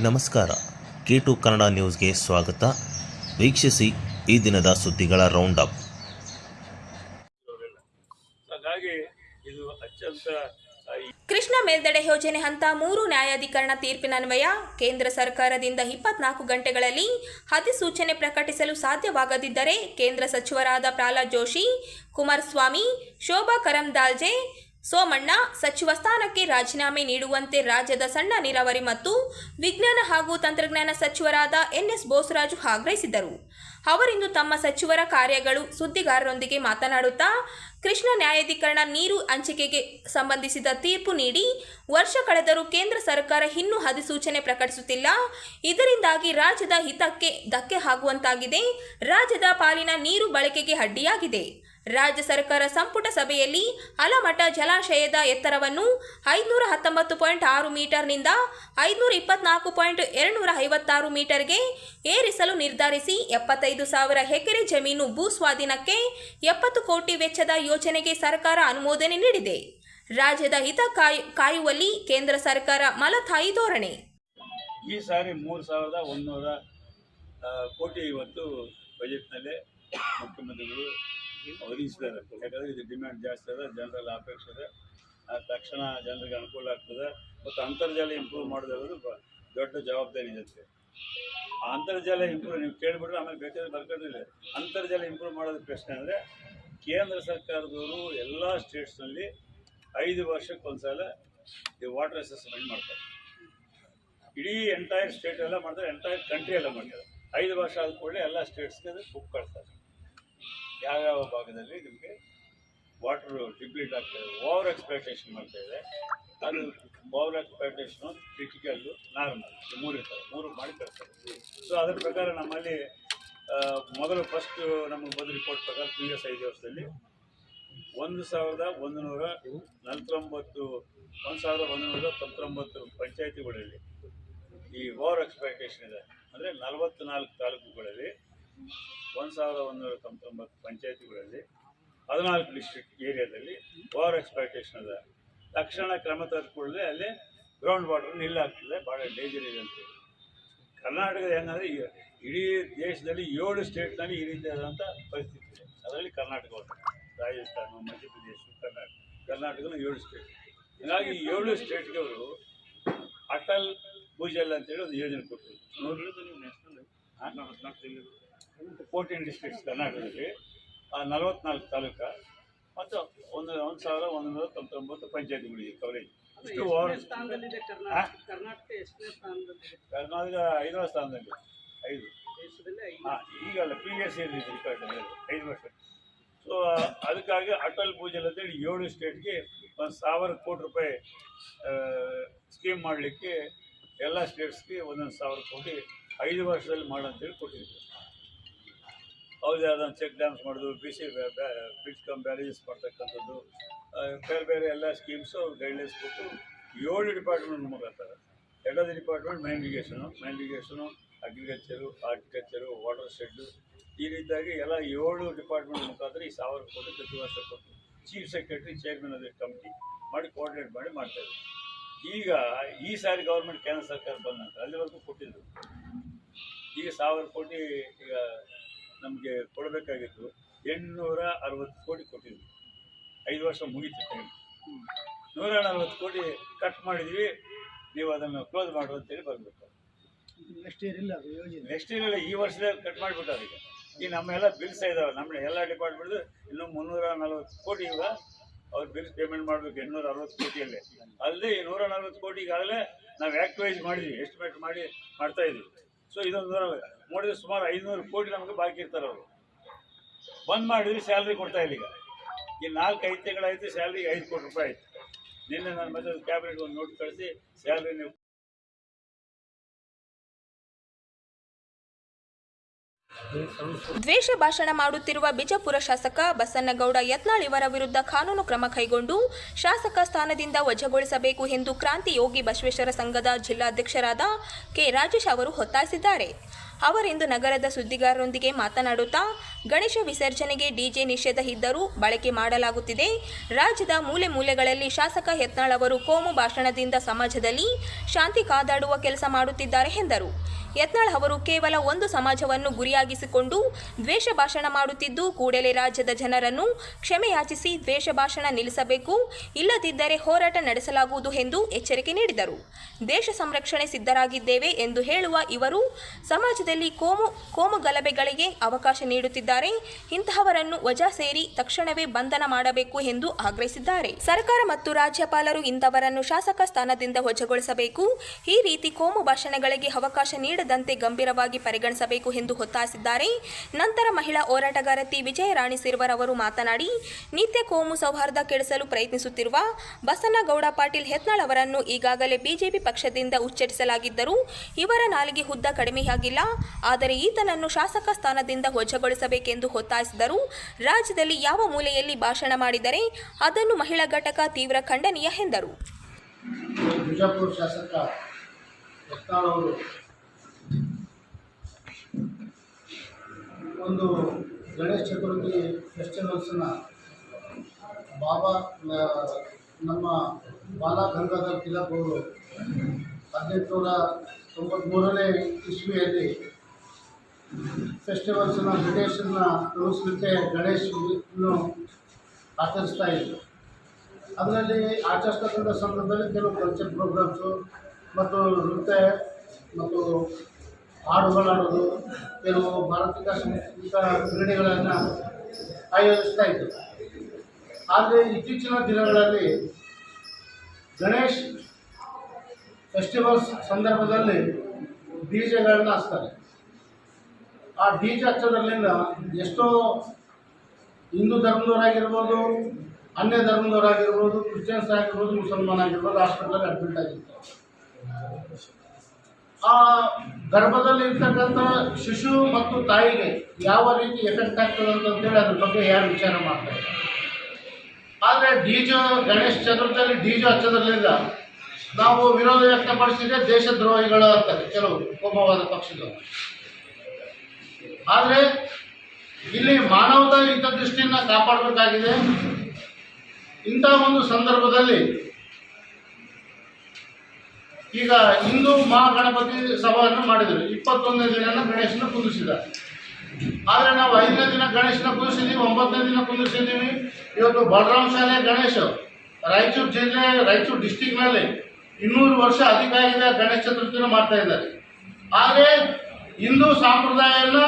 ನಮಸ್ಕಾರ. K2 ಕನ್ನಡ ನ್ಯೂಸ್ಗೆ ಸ್ವಾಗತ. ವೀಕ್ಷಿಸಿ ಈ ದಿನದ ಸುದ್ದಿಗಳ ರೌಂಡ್ ಅಪ್. ಕೃಷ್ಣಾ ಮೇಲ್ದಂಡೆ ಯೋಜನೆ ಹಂತ 3 ನ್ಯಾಯಾಧಿಕರಣ ತೀರ್ಪಿನನ್ವಯ ಕೇಂದ್ರ ಸರ್ಕಾರದಿಂದ 24 ಗಂಟೆಗಳಲ್ಲಿ ಅಧಿಸೂಚನೆ ಪ್ರಕಟಿಸಲು ಸಾಧ್ಯವಾಗದಿದ್ದರೆ ಕೇಂದ್ರ ಸಚಿವರಾದ ಪ್ರಹ್ಲಾದ್ ಜೋಶಿ, ಕುಮಾರಸ್ವಾಮಿ, ಶೋಭಾ ಕರಂದ್ಲಾಜೆ, ಸೋಮಣ್ಣ ಸಚಿವ ಸ್ಥಾನಕ್ಕೆ ರಾಜೀನಾಮೆ ನೀಡುವಂತೆ ರಾಜ್ಯದ ಸಣ್ಣ ನೀರಾವರಿ ಮತ್ತು ವಿಜ್ಞಾನ ಹಾಗೂ ತಂತ್ರಜ್ಞಾನ ಸಚಿವರಾದ NS ಬೋಸರಾಜು ಆಗ್ರಹಿಸಿದರು. ಅವರಿಂದು ತಮ್ಮ ಸಚಿವರ ಕಾರ್ಯಗಳು ಸುದ್ದಿಗಾರರೊಂದಿಗೆ ಮಾತನಾಡುತ್ತಾ, ಕೃಷ್ಣಾ ನ್ಯಾಯಾಧಿಕರಣ ನೀರು ಹಂಚಿಕೆಗೆ ಸಂಬಂಧಿಸಿದ ತೀರ್ಪು ನೀಡಿ ವರ್ಷ ಕಳೆದರೂ ಕೇಂದ್ರ ಸರ್ಕಾರ ಇನ್ನೂ ಅಧಿಸೂಚನೆ ಪ್ರಕಟಿಸುತ್ತಿಲ್ಲ. ಇದರಿಂದಾಗಿ ರಾಜ್ಯದ ಹಿತಕ್ಕೆ ಧಕ್ಕೆ ಆಗುವಂತಾಗಿದೆ. ರಾಜ್ಯದ ಪಾಲಿನ ನೀರು ಬಳಕೆಗೆ ಅಡ್ಡಿಯಾಗಿದೆ. ರಾಜ್ಯ ಸರ್ಕಾರ ಸಂಪುಟ ಸಭೆಯಲ್ಲಿ ಆಲಮಟ್ಟ ಜಲಾಶಯದ ಎತ್ತರವನ್ನು 519.6 ಮೀಟರ್ನಿಂದ 524.256 ಮೀಟರ್ಗೆ ಏರಿಸಲು ನಿರ್ಧರಿಸಿ 75,000 ಎಕರೆ ಜಮೀನು ಭೂ ಸ್ವಾಧೀನಕ್ಕೆ 70 ಕೋಟಿ ವೆಚ್ಚದ ಯೋಜನೆಗೆ ಸರ್ಕಾರ ಅನುಮೋದನೆ ನೀಡಿದೆ. ರಾಜ್ಯದ ಹಿತ ಕಾಯುವಲ್ಲಿ ಕೇಂದ್ರ ಸರ್ಕಾರ ಮಲತಾಯಿ ಧೋರಣೆ. ಈ ಸಾರಿ 3,100 ಕೋಟಿ ಇವತ್ತು ಬಜೆಟ್ನಲ್ಲೇ ಮುಖ್ಯಮಂತ್ರಿಗಳು ಒದಗಿಸಿದ್ದಾರೆ. ಯಾಕಂದರೆ ಇದು ಡಿಮ್ಯಾಂಡ್ ಜಾಸ್ತಿ ಅದ, ಜನರಲ್ಲಿ ಅಪೇಕ್ಷೆ ಇದೆ, ತಕ್ಷಣ ಜನರಿಗೆ ಅನುಕೂಲ ಆಗ್ತದೆ. ಮತ್ತು ಅಂತರ್ಜಲ ಇಂಪ್ರೂವ್ ಮಾಡೋದು ದೊಡ್ಡ ಜವಾಬ್ದಾರಿ ಇದೆ. ಆ ಅಂತರ್ಜಲ ಇಂಪ್ರೂವ್ ನೀವು ಕೇಳಿಬಿಟ್ರೆ ಆಮೇಲೆ ಬೇಕಾದ್ರೆ ಬರ್ಕೊಂಡಿಲ್ಲ. ಅಂತರ್ಜಲ ಇಂಪ್ರೂವ್ ಮಾಡೋದು ಪ್ರಶ್ನೆ ಅಂದರೆ ಕೇಂದ್ರ ಸರ್ಕಾರದವರು ಎಲ್ಲ ಸ್ಟೇಟ್ಸ್ನಲ್ಲಿ 5 ವರ್ಷಕ್ಕೊಂದ್ಸಲ ಈ ವಾಟರ್ ಅಸೆಸ್ಮೆಂಟ್ ಮಾಡ್ತಾರೆ. ಇಡೀ ಎಂಟೈರ್ ಸ್ಟೇಟ್ ಎಲ್ಲ ಮಾಡ್ತಾರೆ, ಎಂಟೈರ್ ಕಂಟ್ರಿ ಎಲ್ಲ ಮಾಡ್ತಾರೆ. 5 ವರ್ಷ ಆದ ಕೂಡಲೇ ಎಲ್ಲ ಸ್ಟೇಟ್ಸ್ಗೆ ಅದು ಬುಕ್ ಕಳ್ತಾರೆ. ಯಾವ್ಯಾವ ಭಾಗದಲ್ಲಿ ನಿಮಗೆ ವಾಟರ್ ಡಿಪ್ಲೀಟ್ ಆಗ್ತಾಯಿದೆ, ಓವರ್ ಎಕ್ಸ್ಪ್ಲೈಟೇಷನ್ ಮಾಡ್ತಾಯಿದೆ. ಅದು ಓವರ್ ಎಕ್ಸ್ಪ್ಲೈಟೇಷನು, ಕ್ರಿಟಿಕಲ್ಲು, ನಾರ್ಮಲ್, 3 ಇರ್ತವೆ. 3 ಮಾಡಿ ಕಳ್ತಾರೆ. ಸೊ ಅದರ ಪ್ರಕಾರ ನಮ್ಮಲ್ಲಿ ಮೊದಲು ಫಸ್ಟ್ ನಮಗೆ ಬಂದ ರಿಪೋರ್ಟ್ ಪ್ರಕಾರ ಪ್ರೀವಿಯಸ್ 5 ವರ್ಷದಲ್ಲಿ 1,199 ಪಂಚಾಯಿತಿಗಳಲ್ಲಿ ಈ ಓವರ್ ಎಕ್ಸ್ಪ್ಲೈಟೇಷನ್ ಇದೆ. ಅಂದರೆ 44 ತಾಲೂಕುಗಳಲ್ಲಿ 1,199 ಪಂಚಾಯಿತಿಗಳಲ್ಲಿ 14 ಡಿಸ್ಟ್ರಿಕ್ಟ್ ಏರಿಯಾದಲ್ಲಿ ಓವರ್ ಎಕ್ಸ್ಪ್ಲೈಟೇಷನ್ ಇದೆ. ತಕ್ಷಣ ಕ್ರಮ ತೆಗೆದುಕೊಳ್ಳದೆ ಅಲ್ಲಿ ಗ್ರೌಂಡ್ ವಾಟರ್ ನಿಲ್ಲಾಗ್ತದೆ, ಭಾಳ ಡೇಂಜರ್ ಇದೆ ಅಂತೇಳಿ. ಕರ್ನಾಟಕದ ಹೆಂಗಂದರೆ ಇಡೀ ದೇಶದಲ್ಲಿ 7 ಸ್ಟೇಟ್ನಲ್ಲಿ ಈ ರೀತಿಯಾದಂಥ ಪರಿಸ್ಥಿತಿ ಇದೆ. ಅದರಲ್ಲಿ ಕರ್ನಾಟಕ ಒಂದು, ರಾಜಸ್ಥಾನ, ಮಧ್ಯಪ್ರದೇಶ, ಕರ್ನಾಟಕದ 7 ಸ್ಟೇಟ್. ಹೀಗಾಗಿ 7 ಸ್ಟೇಟ್ಗೆ ಅವರು ಅಟಲ್ ಭೂಜಲ್ ಅಂತೇಳಿ ಒಂದು ಯೋಜನೆ ಕೊಟ್ಟರು. 14 ಡಿಸ್ಟ್ರಿಕ್ಟ್ಸ್ ಕರ್ನಾಟಕದಲ್ಲಿ, 44 ತಾಲೂಕು ಮತ್ತು 1,199 ಪಂಚಾಯತಿಗಳಿಗೆ ಕವರೇಜ್. ಇಷ್ಟು ಓವರ್ ಕರ್ನಾಟಕ 5ನೇ ಸ್ಥಾನದಲ್ಲಿ, 5 ಈಗಲ್ಲ ಪ್ರೀವಿಯಸ್ ಇಯರ್ ರಿಕಾರ್ಡ್ 5 ವರ್ಷ. ಸೊ ಅದಕ್ಕಾಗಿ ಅಟಲ್ ಭೂಜಲ್ ಅಂತೇಳಿ 7 ಸ್ಟೇಟ್ಗೆ 1,000 ಕೋಟಿ ರೂಪಾಯಿ ಸ್ಕೀಮ್ ಮಾಡಲಿಕ್ಕೆ ಎಲ್ಲ ಸ್ಟೇಟ್ಸ್ಗೆ 1,000 ಕೋಟಿ 5 ವರ್ಷದಲ್ಲಿ ಮಾಡಂತೇಳಿ ಕೊಟ್ಟಿದ್ರು. ಹೌದು, ಅದನ್ನು ಚೆಕ್ ಡ್ಯಾಮ್ಸ್ ಮಾಡೋದು, ಬ್ರಿಡ್ಜ್ ಕಮ್ ಬ್ಯಾರೇಜಸ್ ಮಾಡ್ತಕ್ಕಂಥದ್ದು, ಬೇರೆ ಬೇರೆ ಎಲ್ಲ ಸ್ಕೀಮ್ಸು ಗೈಡ್ಲೈನ್ಸ್ ಕೊಟ್ಟು 7 ಡಿಪಾರ್ಟ್ಮೆಂಟ್ ಮುಖಾಂತರ. Head of the department main irrigation, agriculture, horticulture, water shed, ಈ ರೀತಿಯಾಗಿ ಎಲ್ಲ 7 ಡಿಪಾರ್ಟ್ಮೆಂಟ್ ಮುಖಾಂತರ ಈ 1,000 ಕೋಟಿ ಪ್ರತಿ ವರ್ಷ ಕೊಟ್ಟು chief secretary, chairman of the committee ಮಾಡಿ ಕೋಆರ್ಡಿನೇಟ್ ಮಾಡ್ತಾಯಿದ್ರು. ಈಗ ಈ ಸಾರಿ ಗೌರ್ಮೆಂಟ್ ಕೇಂದ್ರ ಸರ್ಕಾರ ಬಂದ ನಂತರ ಅಲ್ಲಿವರೆಗೂ ಕೊಟ್ಟಿದ್ರು. ಈಗ 1,000 ಕೋಟಿ ಈಗ ನಮಗೆ ಕೊಡಬೇಕಾಗಿತ್ತು. 860 ಕೋಟಿ ಕೊಟ್ಟಿದ್ವಿ. 5 ವರ್ಷ ಮುಗೀತು ಟೈಮ್. 140 ಕೋಟಿ ಕಟ್ ಮಾಡಿದ್ವಿ, ನೀವು ಅದನ್ನು ಕ್ಲೋಸ್ ಮಾಡು ಅಂತೇಳಿ ಬರಬೇಕು. ನೆಕ್ಸ್ಟ್ ಇಯರ್ ಇಲ್ಲ, ಈ ವರ್ಷದ ಕಟ್ ಮಾಡಿಬಿಟ್ಟಾರೆ. ಈಗ ನಮ್ಮೆಲ್ಲ ಬಿಲ್ಸ್ ಇದ್ದಾವೆ, ನಮ್ಮ ಎಲ್ಲ ಡಿಪಾರ್ಟ್ಮೆಂಟ್ ಇನ್ನೂ 340 ಕೋಟಿ ಈಗ ಅವ್ರು ಬಿಲ್ಸ್ ಪೇಮೆಂಟ್ ಮಾಡಬೇಕು. 860 ಕೋಟಿಯಲ್ಲೇ ಅಲ್ಲದೆ 140 ಕೋಟಿ ಈಗಾಗಲೇ ನಾವು ಆ್ಯಕ್ಟಿವೈಸ್ ಮಾಡಿದ್ವಿ, ಎಸ್ಟಿಮೇಟ್ ಮಾಡ್ತಾಯಿದ್ವಿ. ಸೊ ಇದೊಂದು ನೋಡಿದ್ರೆ ಸುಮಾರು 500 ಕೋಟಿ ನಮಗೆ ಬಾಕಿ ಇರ್ತಾರೆ. ಅವರು ಬಂದ್ ಮಾಡಿದ್ವಿ, ಸ್ಯಾಲ್ರಿ ಕೊಡ್ತಾ ಇಲ್ಲ. ಈಗ 4-5 ತಿಂಗಳಾಯಿತು, ಸ್ಯಾಲ್ರಿಗೆ 5 ಕೋಟಿ ರೂಪಾಯಿ ಆಯಿತು. ನಿನ್ನೆ ನಾನು ಮತ್ತೆ ಕ್ಯಾಬಿನೆಟ್ ಒಂದು ನೋಟ್ ಕಳಿಸಿ ಸ್ಯಾಲ್ರಿ ನೀವು ದ್ವೇಷ ಭಾಷಣ ಮಾಡುತ್ತಿರುವ ಬಿಜಾಪುರ ಶಾಸಕ ಬಸನಗೌಡ ಯತ್ನಾಳ್ ಇವರ ವಿರುದ್ಧ ಕಾನೂನು ಕ್ರಮ ಕೈಗೊಂಡು ಶಾಸಕ ಸ್ಥಾನದಿಂದ ವಜಾಗೊಳಿಸಬೇಕು ಎಂದು ಕ್ರಾಂತಿ ಯೋಗಿ ಬಸವೇಶ್ವರ ಸಂಘದ ಜಿಲ್ಲಾಧ್ಯಕ್ಷರಾದ ಕೆ ರಾಜೇಶ್ ಅವರು ಒತ್ತಾಯಿಸಿದ್ದಾರೆ. ಅವರಿಂದು ನಗರದ ಸುದ್ದಿಗಾರರೊಂದಿಗೆ ಮಾತನಾಡುತ್ತಾ ಗಣೇಶ ವಿಸರ್ಜನೆಗೆ ಡಿಜೆ ನಿಷೇಧ ಇದ್ದರೂ ಬಳಕೆ ಮಾಡಲಾಗುತ್ತಿದೆ. ರಾಜ್ಯದ ಮೂಲೆ ಮೂಲೆಗಳಲ್ಲಿ ಶಾಸಕ ಯತ್ನಾಳ್ ಅವರು ಕೋಮು ಭಾಷಣದಿಂದ ಸಮಾಜದಲ್ಲಿ ಶಾಂತಿ ಕಾದಾಡುವ ಕೆಲಸ ಮಾಡುತ್ತಿದ್ದಾರೆ ಎಂದರು. ಯತ್ನಾಳ್ ಅವರು ಕೇವಲ ಒಂದು ಸಮಾಜವನ್ನು ಗುರಿಯಾಗಿಸಿಕೊಂಡು ದ್ವೇಷ ಭಾಷಣ ಮಾಡುತ್ತಿದ್ದು, ಕೂಡಲೇ ರಾಜ್ಯದ ಜನರನ್ನು ಕ್ಷಮೆಯಾಚಿಸಿ ದ್ವೇಷ ಭಾಷಣ ನಿಲ್ಲಿಸಬೇಕು, ಇಲ್ಲದಿದ್ದರೆ ಹೋರಾಟ ನಡೆಸಲಾಗುವುದು ಎಂದು ಎಚ್ಚರಿಕೆ ನೀಡಿದರು. ದೇಶ ಸಂರಕ್ಷಣೆ ಸಿದ್ಧರಾಗಿದ್ದೇವೆ ಎಂದು ಹೇಳುವ ಇವರು ಸಮಾಜದಲ್ಲಿ ಕೋಮು ಗಲಭೆಗಳಿಗೆ ಅವಕಾಶ ನೀಡುತ್ತಿದ್ದಾರೆ. ಇಂತಹವರನ್ನು ವಜಾ ಸೇರಿ ತಕ್ಷಣವೇ ಬಂಧನ ಮಾಡಬೇಕು ಎಂದು ಆಗ್ರಹಿಸಿದ್ದಾರೆ. ಸರ್ಕಾರ ಮತ್ತು ರಾಜ್ಯಪಾಲರು ಇಂಥವರನ್ನು ಶಾಸಕ ಸ್ಥಾನದಿಂದ ವಜಾಗೊಳಿಸಬೇಕು. ಈ ರೀತಿ ಕೋಮು ಭಾಷಣಗಳಿಗೆ ಅವಕಾಶ ನೀಡದಂತೆ ಗಂಭೀರವಾಗಿ ಪರಿಗಣಿಸಬೇಕು ಎಂದು ಒತ್ತಾಯಿಸಿದ್ದಾರೆ. ನಂತರ ಮಹಿಳಾ ಹೋರಾಟಗಾರತಿ ವಿಜಯರಾಣಿ ಸಿರ್ವರ್ ಅವರು ಮಾತನಾಡಿ, ನಿತ್ಯ ಕೋಮು ಸೌಹಾರ್ದ ಕೆಡಿಸಲು ಪ್ರಯತ್ನಿಸುತ್ತಿರುವ ಬಸನಗೌಡ ಪಾಟೀಲ್ ಯತ್ನಾಳ್ ಅವರನ್ನು ಈಗಾಗಲೇ ಬಿಜೆಪಿ ಪಕ್ಷದಿಂದ ಉಚ್ಚರಿಸಲಾಗಿದ್ದರೂ ಇವರ ನಾಲಿಗೆ ಉದ್ದ ಕಡಿಮೆಯಾಗಿಲ್ಲ. ಆದರೆ ಈತನನ್ನು ಶಾಸಕ ಸ್ಥಾನದಿಂದ ವಜಾಗೊಳಿಸಬೇಕೆಂದು ಒತ್ತಾಯಿಸಿದರು. ರಾಜ್ಯದಲ್ಲಿ ಯಾವ ಮೂಲೆಯಲ್ಲಿ ಭಾಷಣ ಮಾಡಿದರೆ ಅದನ್ನು ಮಹಿಳಾ ಘಟಕ ತೀವ್ರ ಖಂಡನೀಯ ಎಂದರು. ಬಿಜಾಪುರ ಶಾಸಕ ಯತ್ನಾಳ್ ಅವರು ಒಂದು ಗಣೇಶ ಚತುರ್ಥಿ ಫೆಸ್ಟಿವಲ್ಸನ್ನು ನಮ್ಮ ಬಾಲ ಗಂಗಾಧರ್ ತಿಲಕ್ ಅವರು 1893ನೇ ಇಸ್ವಿಯಲ್ಲಿ ಫೆಸ್ಟಿವಲ್ಸನ್ನು ಬ್ರಿಟಿಷರನ್ನ ಉಳಿಸಲಿಕ್ಕೆ ಗಣೇಶನ್ನು ಆಚರಿಸ್ತಾ ಇದ್ದರು. ಅದರಲ್ಲಿ ಆಚರಿಸ್ತಕ್ಕಂಥ ಸಂದರ್ಭದಲ್ಲಿ ಕೆಲವು ಕಲ್ಚರ್ ಪ್ರೋಗ್ರಾಮ್ಸು ಮತ್ತು ನೃತ್ಯ ಮತ್ತು ಹಾಡುಗಳಾಡೋದು, ಕೆಲವು ಭಾರತೀಯ ಸಾಂಸ್ಕೃತಿಕ ಕ್ರೀಡೆಗಳನ್ನು ಆಯೋಜಿಸ್ತಾ ಇದ್ದರು. ಆದರೆ ಇತ್ತೀಚಿನ ದಿನಗಳಲ್ಲಿ ಗಣೇಶ್ ಫೆಸ್ಟಿವಲ್ಸ್ ಸಂದರ್ಭದಲ್ಲಿ ಡಿ ಜೆಗಳನ್ನು ಹಚ್ತಾರೆ. ಆ ಡಿ ಜೆ ಹಚ್ಚೋದ್ರಲ್ಲಿಂದ ಎಷ್ಟೋ ಹಿಂದೂ ಧರ್ಮದವರಾಗಿರ್ಬೋದು, ಅನ್ಯ ಧರ್ಮದವರಾಗಿರ್ಬೋದು, ಕ್ರಿಶ್ಚಿಯನ್ಸ್ ಆಗಿರ್ಬೋದು, ಮುಸಲ್ಮಾನ್ ಆಗಿರ್ಬೋದು ಹಾಸ್ಪಿಟಲಲ್ಲಿ ಅಡ್ಮಿಟ್ ಆಗಿರ್ತಾರೆ. ಆ ಗರ್ಭದಲ್ಲಿ ಇರ್ತಕ್ಕಂಥ ಶಿಶು ಮತ್ತು ತಾಯಿಗೆ ಯಾವ ರೀತಿ ಎಫೆಕ್ಟ್ ಆಗ್ತದೆ ಅಂತೇಳಿ ಅದ್ರ ಬಗ್ಗೆ ಯಾರು ವಿಚಾರ ಮಾಡ್ತಾರೆ. ಆದರೆ ಗಣೇಶ ಚತುರ್ಥಿಯಲ್ಲಿ ಡಿಜೆ ಹಚ್ಚೋದ್ರಲ್ಲಿಂದ ನಾವು ವಿರೋಧ ವ್ಯಕ್ತಪಡಿಸಿದ್ರೆ ದೇಶದ್ರೋಹಿಗಳು ಅಂತಾರೆ ಕೆಲವು ಕೋಮುವಾದ ಪಕ್ಷಗಳು. ಆದರೆ ಇಲ್ಲಿ ಮಾನವತಾ ಹಿತದೃಷ್ಟಿಯನ್ನು ಕಾಪಾಡಬೇಕಾಗಿದೆ. ಇಂಥ ಒಂದು ಸಂದರ್ಭದಲ್ಲಿ ಈಗ ಹಿಂದೂ ಮಹಾಗಣಪತಿ ಸಭೆಯನ್ನು ಮಾಡಿದರು. 21ನೇ ದಿನ ಗಣೇಶನ ಕುಂದಿಸಿದ್ದಾರೆ. ಆದರೆ ನಾವು 5ನೇ ದಿನ ಗಣೇಶನ ಕುದಿಸಿದ್ದೀವಿ, 9ನೇ ದಿನ ಕುಂದಿಸಿದ್ದೀವಿ. ಇವತ್ತು ಬಲರಾಮ ಶಾಲೆ ಗಣೇಶ ರಾಯಚೂರು ಜಿಲ್ಲೆ, ರಾಯಚೂರು ಡಿಸ್ಟಿಕ್ನಲ್ಲಿ 200 ವರ್ಷ ಅಧಿಕ ಆಗಿದೆ ಗಣೇಶ ಚತುರ್ಥಿನ ಮಾಡ್ತಾ ಇದ್ದಾರೆ. ಆದರೆ ಹಿಂದೂ ಸಂಪ್ರದಾಯನ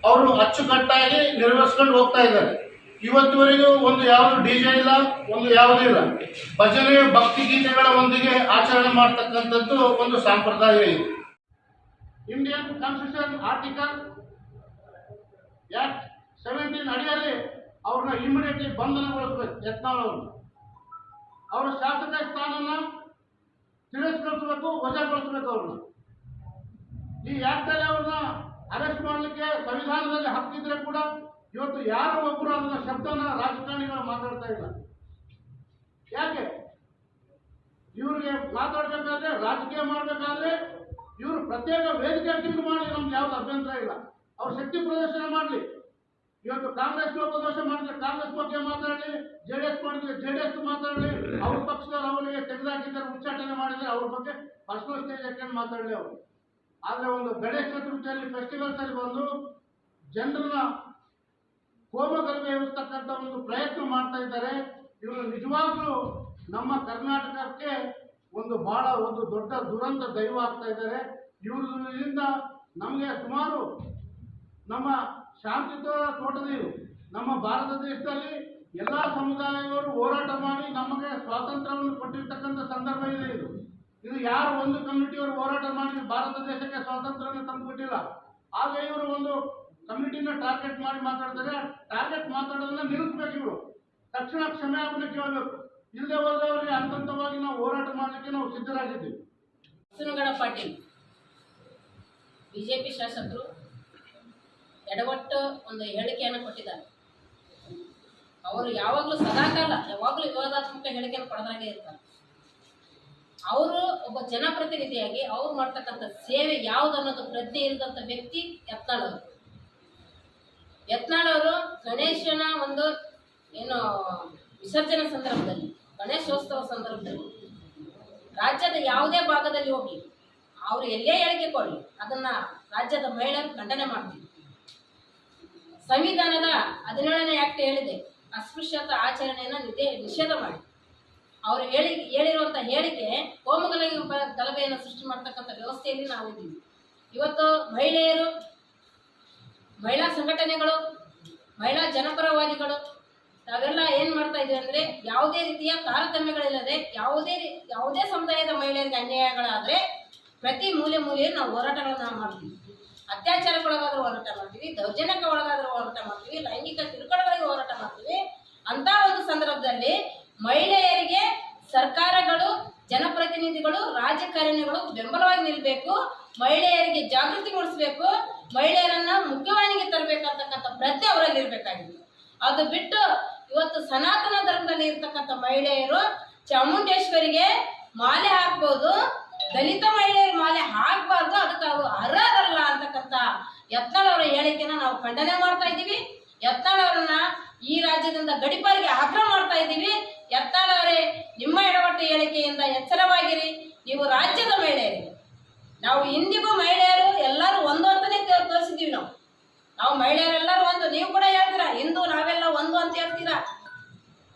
ಅವರು ಅಚ್ಚುಕಟ್ಟಾಗಿ ನಿರ್ವಹಿಸ್ಕೊಂಡು ಹೋಗ್ತಾ ಇದ್ದಾರೆ. ಇವತ್ತುವರೆಗೂ ಒಂದು ಯಾವುದು ಡಿಜೆ ಇಲ್ಲ, ಒಂದು ಯಾವುದೂ ಇಲ್ಲ. ಭಜನೆ ಭಕ್ತಿ ಗೀತೆಗಳ ಒಂದಿಗೆ ಆಚರಣೆ ಮಾಡ್ತಕ್ಕಂಥದ್ದು ಒಂದು ಸಂಪ್ರದಾಯ ಇದೆ. ಇಂಡಿಯನ್ ಕಾನ್ಸ್ಟಿಟ್ಯೂಷನ್ ಆರ್ಟಿಕಲ್ ಆಕ್ಟ್ 17 ಅಡಿಯಲ್ಲಿ ಅವ್ರನ್ನ ಇಮಿಡಿಯೇಟ್ಲಿ ಬಂಧನಗೊಳಿಸ್ಬೇಕು. ಯತ್ನಾಳ್ ಅವರ ಶಾಸಕ ಸ್ಥಾನನ ತಿರಸ್ಕರಿಸಬೇಕು, ವಜಾಗೊಳಿಸಬೇಕು. ಅವ್ರನ್ನ ಈ ಆಕ್ಟಲ್ಲಿ ಅವ್ರನ್ನ ಅರೆಸ್ಟ್ ಮಾಡಲಿಕ್ಕೆ ಸಂವಿಧಾನದಲ್ಲಿ ಹಕ್ಕಿದ್ರೆ ಕೂಡ ಇವತ್ತು ಯಾರೋ ಒಬ್ಬರು ಅದನ್ನ ಶಬ್ದನ ರಾಜಕಾರಣಿಗಳು ಮಾತಾಡ್ತಾ ಇಲ್ಲ. ಯಾಕೆ? ಇವ್ರಿಗೆ ಮಾತಾಡ್ಬೇಕಾದ್ರೆ, ರಾಜಕೀಯ ಮಾಡಬೇಕಾದ್ರೆ ಇವರು ಪ್ರತ್ಯೇಕ ವೇದಿಕೆ ಕ್ರಿಯೇಟ್ ಮಾಡಿ ನಮ್ಗೆ ಯಾವ್ದು ಅಭ್ಯಂತರ ಇಲ್ಲ. ಅವ್ರ ಶಕ್ತಿ ಪ್ರದರ್ಶನ ಮಾಡಲಿ. ಇವತ್ತು ಕಾಂಗ್ರೆಸ್ ಲೋಪದೋಷ ಮಾಡಿದ್ರೆ ಕಾಂಗ್ರೆಸ್ ಬಗ್ಗೆ ಮಾತಾಡಲಿ, JDS ಮಾಡಿದ್ರೆ JDS ಮಾತಾಡಲಿ, ಅವ್ರ ಪಕ್ಷದವ್ರು ಅವರಿಗೆ ತೆಗೆದಾಕಿದ್ದಾರೆ, ಉಚ್ಚಾಟನೆ ಮಾಡಿದ್ರೆ ಅವ್ರ ಬಗ್ಗೆ ಪರ್ಸನಲ್ ಸ್ಟೇಜ್ ಹಾಕೊಂಡು ಮಾತಾಡಲಿ ಅವರು. ಆದರೆ ಒಂದು ಗಣೇಶ ಚತುರ್ಥಿಯಲ್ಲಿ ಫೆಸ್ಟಿವಲ್ಸ್ ಅಲ್ಲಿ ಬಂದು ಜನರನ್ನ ಕೋಮಗಲಭೆ ಇರತಕ್ಕಂಥ ಒಂದು ಪ್ರಯತ್ನ ಮಾಡ್ತಾ ಇದ್ದಾರೆ. ಇವರು ನಿಜವಾಗ್ಲೂ ನಮ್ಮ ಕರ್ನಾಟಕಕ್ಕೆ ಒಂದು ದೊಡ್ಡ ದುರಂತ ದೈವ ಆಗ್ತಾ ಇದ್ದಾರೆ. ಇವರಿಂದ ನಮಗೆ ಸುಮಾರು ನಮ್ಮ ಶಾಂತಿಯುತ ತೋಟದೀರು ನಮ್ಮ ಭಾರತ ದೇಶದಲ್ಲಿ ಎಲ್ಲ ಸಮುದಾಯದವರು ಹೋರಾಟ ಮಾಡಿ ನಮಗೆ ಸ್ವಾತಂತ್ರ್ಯವನ್ನು ಕೊಟ್ಟಿರ್ತಕ್ಕಂಥ ಸಂದರ್ಭ ಇದೆ. ಇದು ಯಾರು ಒಂದು ಕಮ್ಯುನಿಟಿಯವರು ಹೋರಾಟ ಮಾಡಿ ಭಾರತ ದೇಶಕ್ಕೆ ಸ್ವಾತಂತ್ರ್ಯವನ್ನು ತಂದುಕೊಟ್ಟಿಲ್ಲ. ಆಗ ಇವರು ಒಂದು ಕಮ್ಯುನಿಟಿನ ಟಾರ್ಗೆಟ್ ಮಾಡಿ ಮಾತಾಡ್ತಾರೆ. ಟಾರ್ಗೆಟ್ ಮಾತಾಡೋದನ್ನ ನಿಲ್ಲಿಸಬೇಕು. ಇವರು ತಕ್ಷಣ ಕ್ಷಮೆ ಆಗಲಿಕ್ಕೆ ಹೇಳಬೇಕು. ಇಲ್ಲದೆ ಹೋದ್ರೆ ಅವರಿಗೆ ಹಂತವಾಗಿ ನಾವು ಹೋರಾಟ ಮಾಡಲಿಕ್ಕೆ ನಾವು ಸಿದ್ಧರಾಗಿದ್ದೀವಿ. ಬಸನಗೌಡ ಪಾಟೀಲ್ ಬಿಜೆಪಿ ಶಾಸಕರು ಎಡವಟ್ಟು ಒಂದು ಹೇಳಿಕೆಯನ್ನು ಕೊಟ್ಟಿದ್ದಾರೆ. ಅವರು ಯಾವಾಗಲೂ ಸದಾಕಾಲ ಯಾವಾಗಲೂ ವಿವಾದಾತ್ಮಕ ಹೇಳಿಕೆಯನ್ನು ಕೊಡೋದ್ರಾಗೆ ಇರ್ತಾರೆ. ಅವರು ಒಬ್ಬ ಜನಪ್ರತಿನಿಧಿಯಾಗಿ ಅವ್ರು ಮಾಡ್ತಕ್ಕಂಥ ಸೇವೆ ಯಾವುದು ಅನ್ನೋದು ಪ್ರಜ್ಞೆ ಇಲ್ಲದಂಥ ವ್ಯಕ್ತಿ ಯತ್ನಾಳ್ ಅವರು. ಯತ್ನಾಳ್ ಅವರು ಗಣೇಶನ ಒಂದು ಏನು ವಿಸರ್ಜನೆ ಸಂದರ್ಭದಲ್ಲಿ, ಗಣೇಶೋತ್ಸವ ಸಂದರ್ಭದಲ್ಲಿ ರಾಜ್ಯದ ಯಾವುದೇ ಭಾಗದಲ್ಲಿ ಹೋಗಿ ಅವರು ಎಲ್ಲೇ ಹೇಳಿಕೆ ಕೊಡಲಿ ಅದನ್ನ ರಾಜ್ಯದ ಮಹಿಳೆಯರು ಖಂಡನೆ ಮಾಡ್ತೀವಿ. ಸಂವಿಧಾನದ 17ನೇ ಆಕ್ಟ್ ಹೇಳಿದೆ ಅಸ್ಪೃಶ್ಯತಾ ಆಚರಣೆಯನ್ನು ನಿಷೇಧ ಮಾಡಿ. ಅವರು ಹೇಳಿರುವಂಥ ಹೇಳಿಕೆ ಗಲಭೆಯನ್ನು ಸೃಷ್ಟಿ ಮಾಡ್ತಕ್ಕಂಥ ವ್ಯವಸ್ಥೆಯಲ್ಲಿ ನಾವು ಇದ್ದೀವಿ. ಇವತ್ತು ಮಹಿಳೆಯರು, ಮಹಿಳಾ ಸಂಘಟನೆಗಳು, ಮಹಿಳಾ ಜನಪರವಾದಿಗಳು ನಾವೆಲ್ಲ ಏನು ಮಾಡ್ತಾ ಇದ್ದೀವಿ ಅಂದರೆ ಯಾವುದೇ ರೀತಿಯ ತಾರತಮ್ಯಗಳಿಲ್ಲದೆ ಯಾವುದೇ ಸಮುದಾಯದ ಮಹಿಳೆಯರಿಗೆ ಅನ್ಯಾಯಗಳಾದರೆ ಪ್ರತಿ ಮೂಲೆಯಲ್ಲಿ ನಾವು ಹೋರಾಟಗಳನ್ನು ಮಾಡ್ತೀವಿ. ಅತ್ಯಾಚಾರಕ್ಕೊಳಗಾದರೂ ಹೋರಾಟ ಮಾಡ್ತೀವಿ, ದೌರ್ಜನ್ಯಕ್ಕೆ ಒಳಗಾದರೂ ಹೋರಾಟ ಮಾಡ್ತೀವಿ, ಲೈಂಗಿಕ ಕಿರುಕುಳಗಳಿಗೆ ಹೋರಾಟ ಮಾಡ್ತೀವಿ. ಅಂತ ಒಂದು ಸಂದರ್ಭದಲ್ಲಿ ಮಹಿಳೆಯರಿಗೆ ಸರ್ಕಾರಗಳು, ಜನಪ್ರತಿನಿಧಿಗಳು, ರಾಜಕಾರಣಿಗಳು ಬೆಂಬಲವಾಗಿ ನಿಲ್ಲಬೇಕು, ಮಹಿಳೆಯರಿಗೆ ಜಾಗೃತಿ ಮೂಡಿಸಬೇಕು, ಮಹಿಳೆಯರನ್ನ ಮುಖ್ಯವಾಹಿನಿಗೆ ತರಬೇಕಂತಕ್ಕಂಥ ಪ್ರಜ್ಞೆ ಅವರಲ್ಲಿ ಇರಬೇಕಾಗಿದೆ. ಅದು ಬಿಟ್ಟು ಇವತ್ತು ಸನಾತನ ಧರ್ಮದಲ್ಲಿ ಇರ್ತಕ್ಕಂಥ ಮಹಿಳೆಯರು ಚಾಮುಂಡೇಶ್ವರಿಗೆ ಮಾಲೆ ಹಾಕ್ಬೋದು, ದಲಿತ ಮಹಿಳೆಯರು ಮಾಲೆ ಹಾಕಬಾರ್ದು, ಅದಕ್ಕೆ ಅವರು ಅರ್ಹರಲ್ಲ ಅಂತಕ್ಕಂಥ ಯತ್ನಾಳ್ ಅವರ ಹೇಳಿಕೆನ ನಾವು ಖಂಡನೆ ಮಾಡ್ತಾ ಇದ್ದೀವಿ. ಯತ್ನಾಳ್ ಅವರನ್ನ ಈ ರಾಜ್ಯದಿಂದ ಗಡಿಪಾರಿಗೆ ಆಗ್ರಹ ಮಾಡ್ತಾ ಇದ್ದೀವಿ. ಯತ್ನಾಳ್ ಅವರೇ, ನಿಮ್ಮ ಎಡವಟ್ಟು ಹೇಳಿಕೆಯಿಂದ ಎಚ್ಚರವಾಗಿರಿ. ನೀವು ರಾಜ್ಯದ ಮಹಿಳೆಯರಿಗೆ, ನಾವು ಇಂದಿಗೂ ಮಹಿಳೆಯರು ಎಲ್ಲರೂ ಒಂದು ಅಂತಾನೆ ತೋರಿಸಿದ್ದೀವಿ. ನಾವು ಮಹಿಳೆಯರೆಲ್ಲರೂ ಒಂದು. ನೀವು ಕೂಡ ಹೇಳ್ತೀರಾ ಹಿಂದೂ ನಾವೆಲ್ಲ ಒಂದು ಅಂತ ಹೇಳ್ತೀರಾ.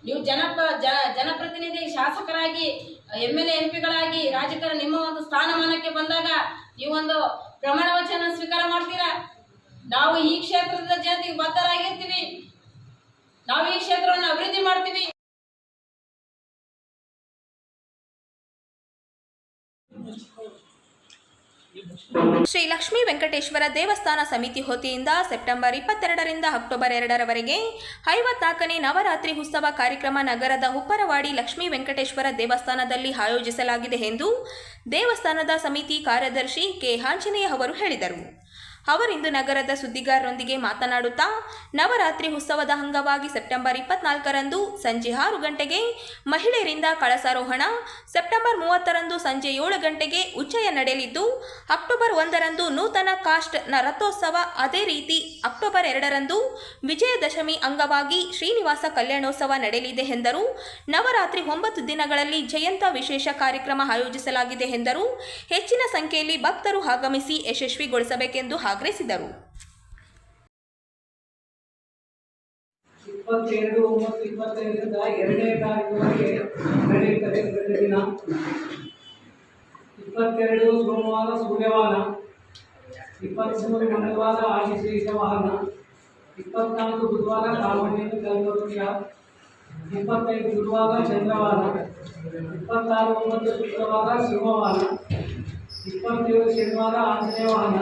ನೀವು ಜನಪ್ರತಿನಿಧಿ, ಶಾಸಕರಾಗಿ, MLA MP ಗಳಾಗಿ ರಾಜಕಾರಣ ನಿಮ್ಮ ಒಂದು ಸ್ಥಾನಮಾನಕ್ಕೆ ಬಂದಾಗ ನೀವೊಂದು ಪ್ರಮಾಣ ವಚನ ಸ್ವೀಕಾರ ಮಾಡ್ತೀರಾ. ನಾವು ಈ ಕ್ಷೇತ್ರದ ಜನತೆಗೆ ಬದ್ಧರಾಗಿರ್ತೀವಿ, ನಾವು ಈ ಕ್ಷೇತ್ರವನ್ನು ಅಭಿವೃದ್ಧಿ ಮಾಡ್ತೀವಿ. ಶ್ರೀ ಲಕ್ಷ್ಮೀ ವೆಂಕಟೇಶ್ವರ ದೇವಸ್ಥಾನ ಸಮಿತಿ ವತಿಯಿಂದ ಸೆಪ್ಟೆಂಬರ್ 22ರಿಂದ ಅಕ್ಟೋಬರ್ 2ರವರೆಗೆ 54ನೇ ನವರಾತ್ರಿ ಉತ್ಸವ ಕಾರ್ಯಕ್ರಮ ನಗರದ ಉಪ್ಪರವಾಡಿ ಲಕ್ಷ್ಮೀ ವೆಂಕಟೇಶ್ವರ ದೇವಸ್ಥಾನದಲ್ಲಿ ಆಯೋಜಿಸಲಾಗಿದೆ ಎಂದು ದೇವಸ್ಥಾನದ ಸಮಿತಿ ಕಾರ್ಯದರ್ಶಿ ಕೆ ಆಂಜನೇಯ ಅವರು ಹೇಳಿದರು. ಅವರಿಂದು ನಗರದ ಸುದ್ದಿಗಾರರೊಂದಿಗೆ ಮಾತನಾಡುತ್ತಾ, ನವರಾತ್ರಿ ಉತ್ಸವದ ಅಂಗವಾಗಿ ಸೆಪ್ಟೆಂಬರ್ 24ರಂದು ಸಂಜೆ 6 ಗಂಟೆಗೆ ಮಹಿಳೆಯರಿಂದ ಕಳಸಾರೋಹಣ, ಸೆಪ್ಟೆಂಬರ್ 30ರಂದು ಸಂಜೆ 7 ಗಂಟೆಗೆ ಉಚ್ಚಯ ನಡೆಯಲಿದ್ದು, ಅಕ್ಟೋಬರ್ 1ರಂದು ನೂತನ ಕಾಸ್ಟ್ ರಥೋತ್ಸವ, ಅದೇ ರೀತಿ ಅಕ್ಟೋಬರ್ 2ರಂದು ವಿಜಯದಶಮಿ ಅಂಗವಾಗಿ ಶ್ರೀನಿವಾಸ ಕಲ್ಯಾಣೋತ್ಸವ ನಡೆಯಲಿದೆ ಎಂದರು. ನವರಾತ್ರಿ 9 ದಿನಗಳಲ್ಲಿ ಜಯಂತ ವಿಶೇಷ ಕಾರ್ಯಕ್ರಮ ಆಯೋಜಿಸಲಾಗಿದೆ ಎಂದರು. ಹೆಚ್ಚಿನ ಸಂಖ್ಯೆಯಲ್ಲಿ ಭಕ್ತರು ಆಗಮಿಸಿ ಯಶಸ್ವಿಗೊಳಿಸಬೇಕೆಂದು ಆಗ್ರಹಿಸಿದರು. 22/9/25ರಿಂದ 2ನೇ ತಾರೀಕುವರೆಗೆ ನಡೆಯುತ್ತದೆ. ಪ್ರತಿದಿನ 22 ಸೋಮವಾರ ಸೂರ್ಯವಾನ, 23 ಮಂಗಳವಾರ ಆದಿಶೇಷ ವಾಹನ, 24 ಬುಧವಾರ ಕಾಮಧೇನು ಕಲ್ಪವೃಕ್ಷ, 25 ಗುರುವಾರ ಚಂದ್ರವಾನ, 26/9 ಶುಕ್ರವಾರ ಸಿಂಹವಾನ, 27 ಶನಿವಾರ ಆಂಜನೇಯ ವಾಹನ,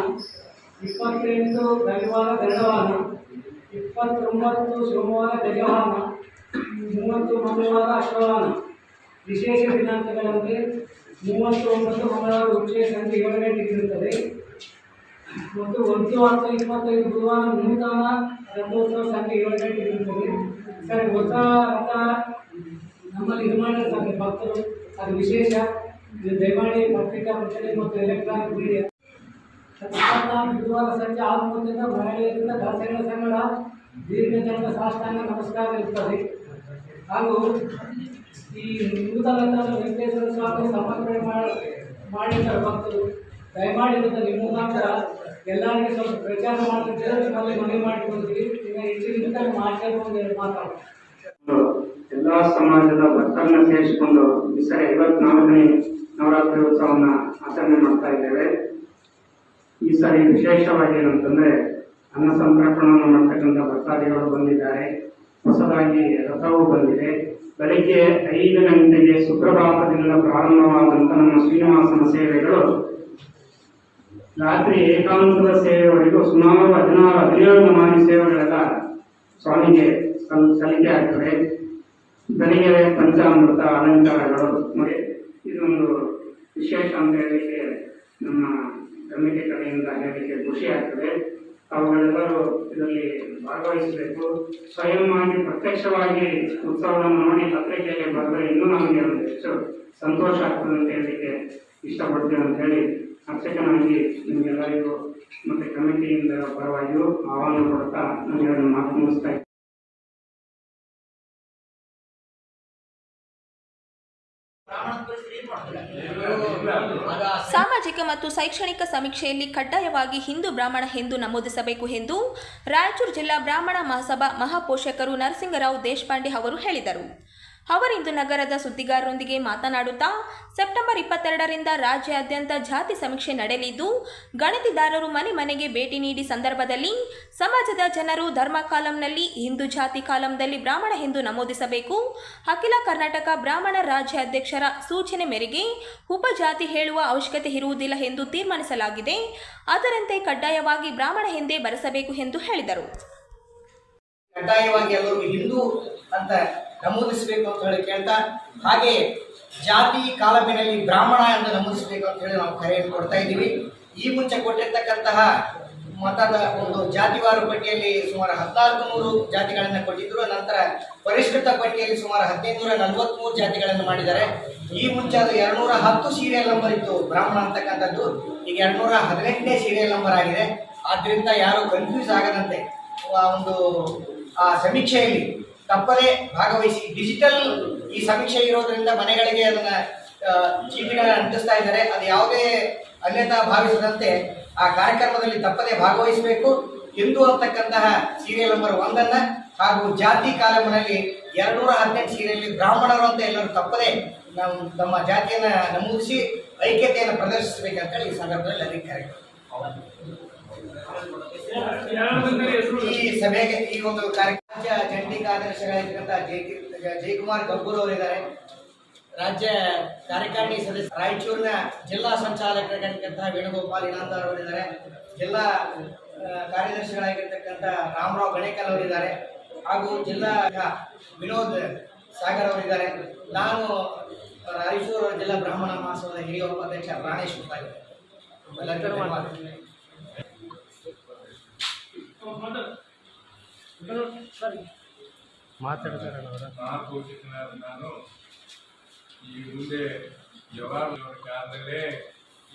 28 ರವಿವಾರ ಗರುಡವಾಹನ, 29 ಸೋಮವಾರ ಗಜವಾಹನ, 30 ಮಂಗಳವಾರ ಅಶ್ವವಾಹನ. ವಿಶೇಷ ದಿನಾಂಕಗಳಂತೆ 39 ಮಂಗಳವಾರ ಉಚ್ಚಯ ಸಂಜೆ 7 ಗಂಟೆಗೆ ಇರುತ್ತದೆ ಮತ್ತು 1/10/25 ಬುಧವಾರ ನೂತನ ರಥೋತ್ಸವ ಸಂಜೆ 7 ಗಂಟೆಗೆ ಇರುತ್ತದೆ. ಸರಿ, ಹೊಸ ರಥ ನಮ್ಮಲ್ಲಿ ಇದು ಮಾಡಿದ್ರೆ ಸಾಕು ಭಕ್ತರು, ಅದು ವಿಶೇಷ. ಇದು ದಯಮಾಡಿ ಪತ್ರಿಕಾ ಪ್ರಕಟಣೆ ಮತ್ತು ಎಲೆಕ್ಟ್ರಾನಿಕ್ ಮೀಡಿಯಾ 24 ಬುಧವಾರ ಸಂಜೆ 6:30ರಿಂದ ಮಹಿಳೆಯರಿಂದ ದಾಸಗಳ ಸಂಗಡ ದೀರ್ಘದಂಡ ಸಾಷ್ಟಾಂಗ ನಮಸ್ಕಾರ ಇರುತ್ತದೆ. ಹಾಗೂ ಈ ನೂತನ ವೆಂಕಟೇಶ್ವರ ಸ್ವಾಮಿ ಸಮರ್ಪಣೆ ಮಾಡಿದ್ದಾರೆ ಭಕ್ತರು. ದಯಮಾಡಿ ನಿಮ್ಮ ಮುಖಾಂತರ ಎಲ್ಲರಿಗೆ ಸ್ವಲ್ಪ ಪ್ರಚಾರ ಮಾಡ್ತಿದ್ದೇವೆ, ನಿಮ್ಮಲ್ಲಿ ಮನವಿ ಮಾಡಿಕೊಳ್ತೀವಿ. ಈಗ ಹೆಚ್ಚಿನ ನಿಮ್ಮ ಆಚರಣೆ ಮಾತಾಡ್ತೀವಿ. ಎಲ್ಲ ಸಮಾಜದ ಭಕ್ತರನ್ನ ಸೇರಿಸಿಕೊಂಡು ಈ ಸರಿ 54ನೇ ನವರಾತ್ರಿ ಉತ್ಸವವನ್ನು ಆಚರಣೆ ಮಾಡ್ತಾ ಇದ್ದೇವೆ. ಈ ಸಾರಿ ವಿಶೇಷವಾಗಿ ಏನಂತಂದ್ರೆ ಅನ್ನ ಸಂತರ್ಪಣವನ್ನು ಮಾಡ್ತಕ್ಕಂಥ ಭಕ್ತಾದಿಗಳು ಬಂದಿದ್ದಾರೆ. ಹೊಸದಾಗಿ ರಥವು ಬಂದಿದೆ. ಬೆಳಿಗ್ಗೆ 5 ಗಂಟೆಗೆ ಸುಪ್ರಭಾತದಿಂದ ಪ್ರಾರಂಭವಾದಂಥ ನಮ್ಮ ಶ್ರೀನಿವಾಸನ ಸೇವೆಗಳು ರಾತ್ರಿ ಏಕಾಂತದ ಸೇವೆವರೆಗೂ ಸುಮಾರು 16-17 ನಮಾನಿ ಸೇವೆಗಳೆಲ್ಲ ಸ್ವಾಮಿಗೆ ಸಲ್ಲಿಕೆ ಆಗ್ತದೆ. ಬೆಳಿಗ್ಗೆ ಪಂಚಾಮೃತ ಅಲಂಕಾರಗಳು ಮತ್ತು ಇದೊಂದು ವಿಶೇಷ ಅಂತ ಹೇಳಲಿಕ್ಕೆ ನಮ್ಮ ಕಮಿಟಿ ಕಡೆಯಿಂದ ಹೇಳಲಿಕ್ಕೆ ಖುಷಿ ಆಗ್ತದೆ. ಅವುಗಳೆಲ್ಲರೂ ಇದರಲ್ಲಿ ಭಾಗವಹಿಸಿ ಭಾಗವಹಿಸಬೇಕು. ಸ್ವಯಂವಾಗಿ ಪ್ರತ್ಯಕ್ಷವಾಗಿ ಉತ್ಸವವನ್ನು ನೋಡಿ ಪತ್ರಿಕೆಯಲ್ಲಿ ಬರೆದ್ರೆ ಇನ್ನೂ ನಮಗೆ ಒಂದು ಹೆಚ್ಚು ಸಂತೋಷ ಆಗ್ತದೆ ಅಂತ ಹೇಳಲಿಕ್ಕೆ ಇಷ್ಟಪಡ್ತೇನೆ ಅಂತ ಹೇಳಿ ಅರ್ಚಕನಾಗಿ ನಿಮಗೆಲ್ಲರಿಗೂ ಮತ್ತು ಕಮಿಟಿಯಿಂದ ಪರವಾಗಿಯೂ ಆಹ್ವಾನ ಕೊಡ್ತಾ ನನಗೆ ಅದನ್ನು ಮಾತು ಮುಗಿಸ್ತಾ ಇದ್ದೀನಿ. ಸಾಮಾಜಿಕ ಮತ್ತು ಶೈಕ್ಷಣಿಕ ಸಮೀಕ್ಷೆಯಲ್ಲಿ ಕಡ್ಡಾಯವಾಗಿ ಹಿಂದೂ ಬ್ರಾಹ್ಮಣ ಎಂದು ನಮೂದಿಸಬೇಕು ಎಂದು ರಾಯಚೂರು ಜಿಲ್ಲಾ ಬ್ರಾಹ್ಮಣ ಮಹಾಸಭಾ ಮಹಾಪೋಷಕರು ನರಸಿಂಗರಾವ್ ದೇಶಪಾಂಡೆ ಅವರು ಹೇಳಿದರು. ಅವರಿಂದು ನಗರದ ಸುದ್ದಿಗಾರರೊಂದಿಗೆ ಮಾತನಾಡುತ್ತಾ ಸೆಪ್ಟೆಂಬರ್ 22ರಿಂದ ರಾಜ್ಯಾದ್ಯಂತ ಜಾತಿ ಸಮೀಕ್ಷೆ ನಡೆಯಲಿದ್ದು, ಗಣತಿದಾರರು ಮನೆ ಮನೆಗೆ ಭೇಟಿ ನೀಡಿ ಸಂದರ್ಭದಲ್ಲಿ ಸಮಾಜದ ಜನರು ಧರ್ಮ ಕಾಲಂನಲ್ಲಿ ಹಿಂದೂ ಜಾತಿ ಕಾಲಂದಲ್ಲಿ ಬ್ರಾಹ್ಮಣ ಎಂದು ನಮೂದಿಸಬೇಕು. ಅಖಿಲ ಕರ್ನಾಟಕ ಬ್ರಾಹ್ಮಣ ರಾಜ್ಯಾಧ್ಯಕ್ಷರ ಸೂಚನೆ ಮೇರೆಗೆ ಉಪಜಾತಿ ಹೇಳುವ ಅವಶ್ಯಕತೆ ಇರುವುದಿಲ್ಲ ಎಂದು ತೀರ್ಮಾನಿಸಲಾಗಿದೆ. ಅದರಂತೆ ಕಡ್ಡಾಯವಾಗಿ ಬ್ರಾಹ್ಮಣ ಎಂದೇ ಬರೆಸಬೇಕು ಎಂದು ಹೇಳಿದರು. ಕಡ್ಡಾಯವಾಗಿ ಎಲ್ಲರಿಗೂ ಹಿಂದೂ ಅಂತ ನಮೂದಿಸಬೇಕು ಅಂತ ಹೇಳಿ ಕೇಳ್ತಾ, ಹಾಗೆ ಜಾತಿ ಕಾಲಮಿನಲ್ಲಿ ಬ್ರಾಹ್ಮಣ ಎಂದು ನಮೂದಿಸಬೇಕು ಅಂತ ಹೇಳಿ ನಾವು ಕರೆಯನ್ನು ಕೊಡ್ತಾ ಇದ್ದೀವಿ. ಈ ಮುಂಚೆ ಕೊಟ್ಟಿರ್ತಕ್ಕಂತಹ ಮತದ ಒಂದು ಜಾತಿವಾರು ಪಟ್ಟಿಯಲ್ಲಿ ಸುಮಾರು 1400 ಜಾತಿಗಳನ್ನು ಕೊಟ್ಟಿದ್ದರು. ನಂತರ ಪರಿಷ್ಕೃತ ಪಟ್ಟಿಯಲ್ಲಿ ಸುಮಾರು 1543 ಜಾತಿಗಳನ್ನು ಮಾಡಿದ್ದಾರೆ. ಈ ಮುಂಚೆ ಅದು 210 ಸೀರಿಯಲ್ ನಂಬರ್ ಇತ್ತು ಬ್ರಾಹ್ಮಣ ಅಂತಕ್ಕಂಥದ್ದು, ಈಗ 218ನೇ ಸೀರಿಯಲ್ ನಂಬರ್ ಆಗಿದೆ. ಆದ್ದರಿಂದ ಯಾರು ಕನ್ಫ್ಯೂಸ್ ಆಗದಂತೆ ಒಂದು ಆ ಸಮೀಕ್ಷೆಯಲ್ಲಿ ತಪ್ಪದೇ ಭಾಗವಹಿಸಿ. ಡಿಜಿಟಲ್ ಈ ಸಮೀಕ್ಷೆ ಇರೋದ್ರಿಂದ ಮನೆಗಳಿಗೆ ಅದನ್ನ ಚೀಟಿಗಳನ್ನ ಅಂಟಿಸ್ತಾ ಇದ್ದಾರೆ. ಅದು ಯಾವುದೇ ಅನ್ಯತಾ ಭಾವಿಸದಂತೆ ಆ ಕಾರ್ಯಕ್ರಮದಲ್ಲಿ ತಪ್ಪದೇ ಭಾಗವಹಿಸಬೇಕು. ಹಿಂದೂ ಅಂತಕ್ಕಂತಹ ಸೀರಿಯಲ್ ನಂಬರ್ 1 ಹಾಗೂ ಜಾತಿ ಕಾಲಂನಲ್ಲಿ 218 ಸೀರಿಯಲ್ ಬ್ರಾಹ್ಮಣರು ಅಂತ ಎಲ್ಲರೂ ತಪ್ಪದೇ ನಾವು ನಮ್ಮ ಜಾತಿಯನ್ನ ನಮೂದಿಸಿ ಐಕ್ಯತೆಯನ್ನು ಪ್ರದರ್ಶಿಸಬೇಕಂತೇಳಿ ಈ ಸಂದರ್ಭದಲ್ಲಿ ಅದಕ್ಕೆ ಕರೆ. ಈ ಸಭೆಗೆ ಈ ಒಂದು ರಾಜ್ಯ ಜಂಟಿ ಕಾರ್ಯದರ್ಶಿಗಳಾಗಿರ್ತಕ್ಕಂಥ ಜಯಕುಮಾರ್ ಗಬ್ಬೂರ್ ಅವರಿದ್ದಾರೆ. ರಾಜ್ಯ ಕಾರ್ಯಕಾರಿಣಿ ಸದಸ್ಯ ರಾಯಚೂರಿನ ಜಿಲ್ಲಾ ಸಂಚಾಲಕರಾಗಿರ್ತಕ್ಕಂತಹ ವೇಣುಗೋಪಾಲ್ ಇನಾಂದಾರ್ ಅವರಿದ್ದಾರೆ. ಜಿಲ್ಲಾ ಕಾರ್ಯದರ್ಶಿಗಳಾಗಿರ್ತಕ್ಕಂಥ ರಾಮರಾವ್ ಗಣೇಕಲ್ ಅವರಿದ್ದಾರೆ. ಹಾಗೂ ಜಿಲ್ಲಾ ವಿನೋದ್ ಸಾಗರ್ ಅವರಿದ್ದಾರೆ. ನಾನು ರಾಯಚೂರು ಜಿಲ್ಲಾ ಬ್ರಾಹ್ಮಣ ಮಹಾಸಭಾದ ಹಿರಿಯ ಉಪಾಧ್ಯಕ್ಷ ಪ್ರಾಣೇಶ್ ಉಪಾಧ್ಯಾಯ. ಮಹಾಪೋಷಕನಾದ ನಾನು ಈ ಮುಂದೆ ಜವಾಹರ್ಲಾಲ್ ಕಾಲದಲ್ಲೇ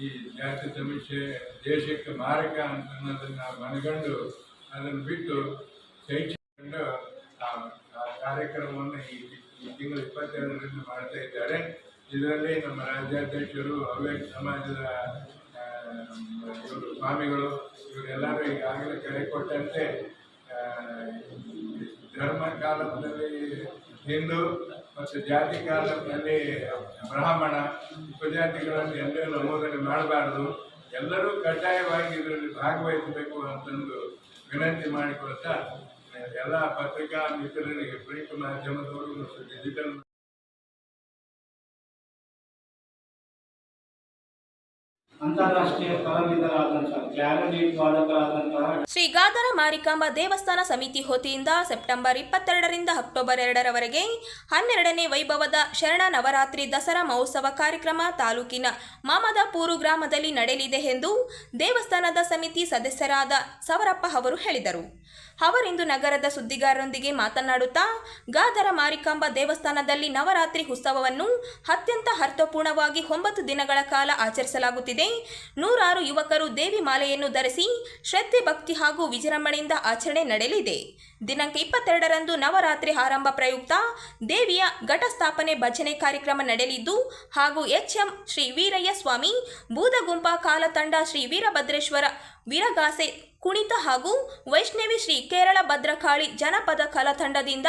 ಈ ಜಾತಿ ಸಮೀಕ್ಷೆ ದೇಶಕ್ಕೆ ಮಾರಕ ಅಂತ ಅನ್ನೋದನ್ನು ಮನಗಂಡು ಅದನ್ನು ಬಿಟ್ಟು ಶೈಕ್ಷಣಿಕ ಆ ಕಾರ್ಯಕ್ರಮವನ್ನು ಈ ತಿಂಗಳು 22ರಿಂದ ಮಾಡ್ತಾ ಇದ್ದಾರೆ. ಇದರಲ್ಲಿ ನಮ್ಮ ರಾಜ್ಯಾಧ್ಯಕ್ಷರು ಹವ್ಯಕ ಸಮಾಜದ ಇವರು ಸ್ವಾಮಿಗಳು ಇವರೆಲ್ಲರೂ ಈಗಾಗಲೇ ಕರೆ ಕೊಟ್ಟಂತೆ ಧರ್ಮ ಕಾಲದಲ್ಲಿ ಹಿಂದೂ ಮತ್ತು ಜಾತಿ ಕಾಲದಲ್ಲಿ ಬ್ರಾಹ್ಮಣ ಉಪಜಾತಿಗಳನ್ನು ಎಲ್ಲರೂ ನಮೂದನೆ ಮಾಡಬಾರ್ದು, ಎಲ್ಲರೂ ಕಡ್ಡಾಯವಾಗಿ ಇದರಲ್ಲಿ ಭಾಗವಹಿಸಬೇಕು ಅಂತಂದು ವಿನಂತಿ ಮಾಡಿಕೊಳ್ತಾ ಎಲ್ಲ ಪತ್ರಿಕಾ ಮಿತ್ರರಿಗೆ, ಪ್ರಿಂಟ್ ಮಾಧ್ಯಮದವರು ಮತ್ತು ಡಿಜಿಟಲ್ ಅಂತಾರಾಷ್ಟ್ರೀಯ ಕಲಾವಿದರಾದಂತಹ ಕ್ಲಾರಿನೆಟ್ ವಾದಕರಾದಂತಹ ಶ್ರೀ ಗಾದರ ಮಾರಿಕಾಂಬಾ ದೇವಸ್ಥಾನ ಸಮಿತಿ ವತಿಯಿಂದ ಸೆಪ್ಟೆಂಬರ್ 22ರಿಂದ ಅಕ್ಟೋಬರ್ 2ರವರೆಗೆ 12ನೇ ವೈಭವದ ಶರಣ ನವರಾತ್ರಿ ದಸರಾ ಮಹೋತ್ಸವ ಕಾರ್ಯಕ್ರಮ ತಾಲೂಕಿನ ಮಾಮದಾಪುರ ಗ್ರಾಮದಲ್ಲಿ ನಡೆಯಲಿದೆ ಎಂದು ದೇವಸ್ಥಾನದ ಸಮಿತಿ ಸದಸ್ಯರಾದ ಸವರಪ್ಪ ಅವರು ಹೇಳಿದರು. ಅವರಿಂದು ನಗರದ ಸುದ್ದಿಗಾರರೊಂದಿಗೆ ಮಾತನಾಡುತ್ತಾ ಗಾದರ ಮಾರಿಕಾಂಬಾ ದೇವಸ್ಥಾನದಲ್ಲಿ ನವರಾತ್ರಿ ಉತ್ಸವವನ್ನು ಅತ್ಯಂತ ಅರ್ಥಪೂರ್ಣವಾಗಿ 9 ದಿನಗಳ ಕಾಲ ಆಚರಿಸಲಾಗುತ್ತಿದೆ. 100 ಯುವಕರು ದೇವಿ ಮಾಲೆಯನ್ನು ಧರಿಸಿ ಶ್ರದ್ಧೆ, ಭಕ್ತಿ ಹಾಗೂ ವಿಜೃಂಭಣೆಯಿಂದ ಆಚರಣೆ ನಡೆಯಲಿದೆ. ದಿನಾಂಕ 22ರಂದು ನವರಾತ್ರಿ ಆರಂಭ ಪ್ರಯುಕ್ತ ದೇವಿಯ ಘಟಸ್ಥಾಪನೆ ಭಜನೆ ಕಾರ್ಯಕ್ರಮ ನಡೆಯಲಿದ್ದು ಹಾಗೂ HM ಶ್ರೀ ವೀರಯ್ಯ ಸ್ವಾಮಿ ಬೂದಗುಂಪ ಕಾಲತಂಡ ಶ್ರೀ ವೀರಭದ್ರೇಶ್ವರ ವೀರಗಾಸೆ ಕುಣಿತ ಹಾಗೂ ವೈಷ್ಣವಿ ಶ್ರೀ ಕೇರಳ ಭದ್ರಕಾಳಿ ಜನಪದ ಕಲಾತಂಡದಿಂದ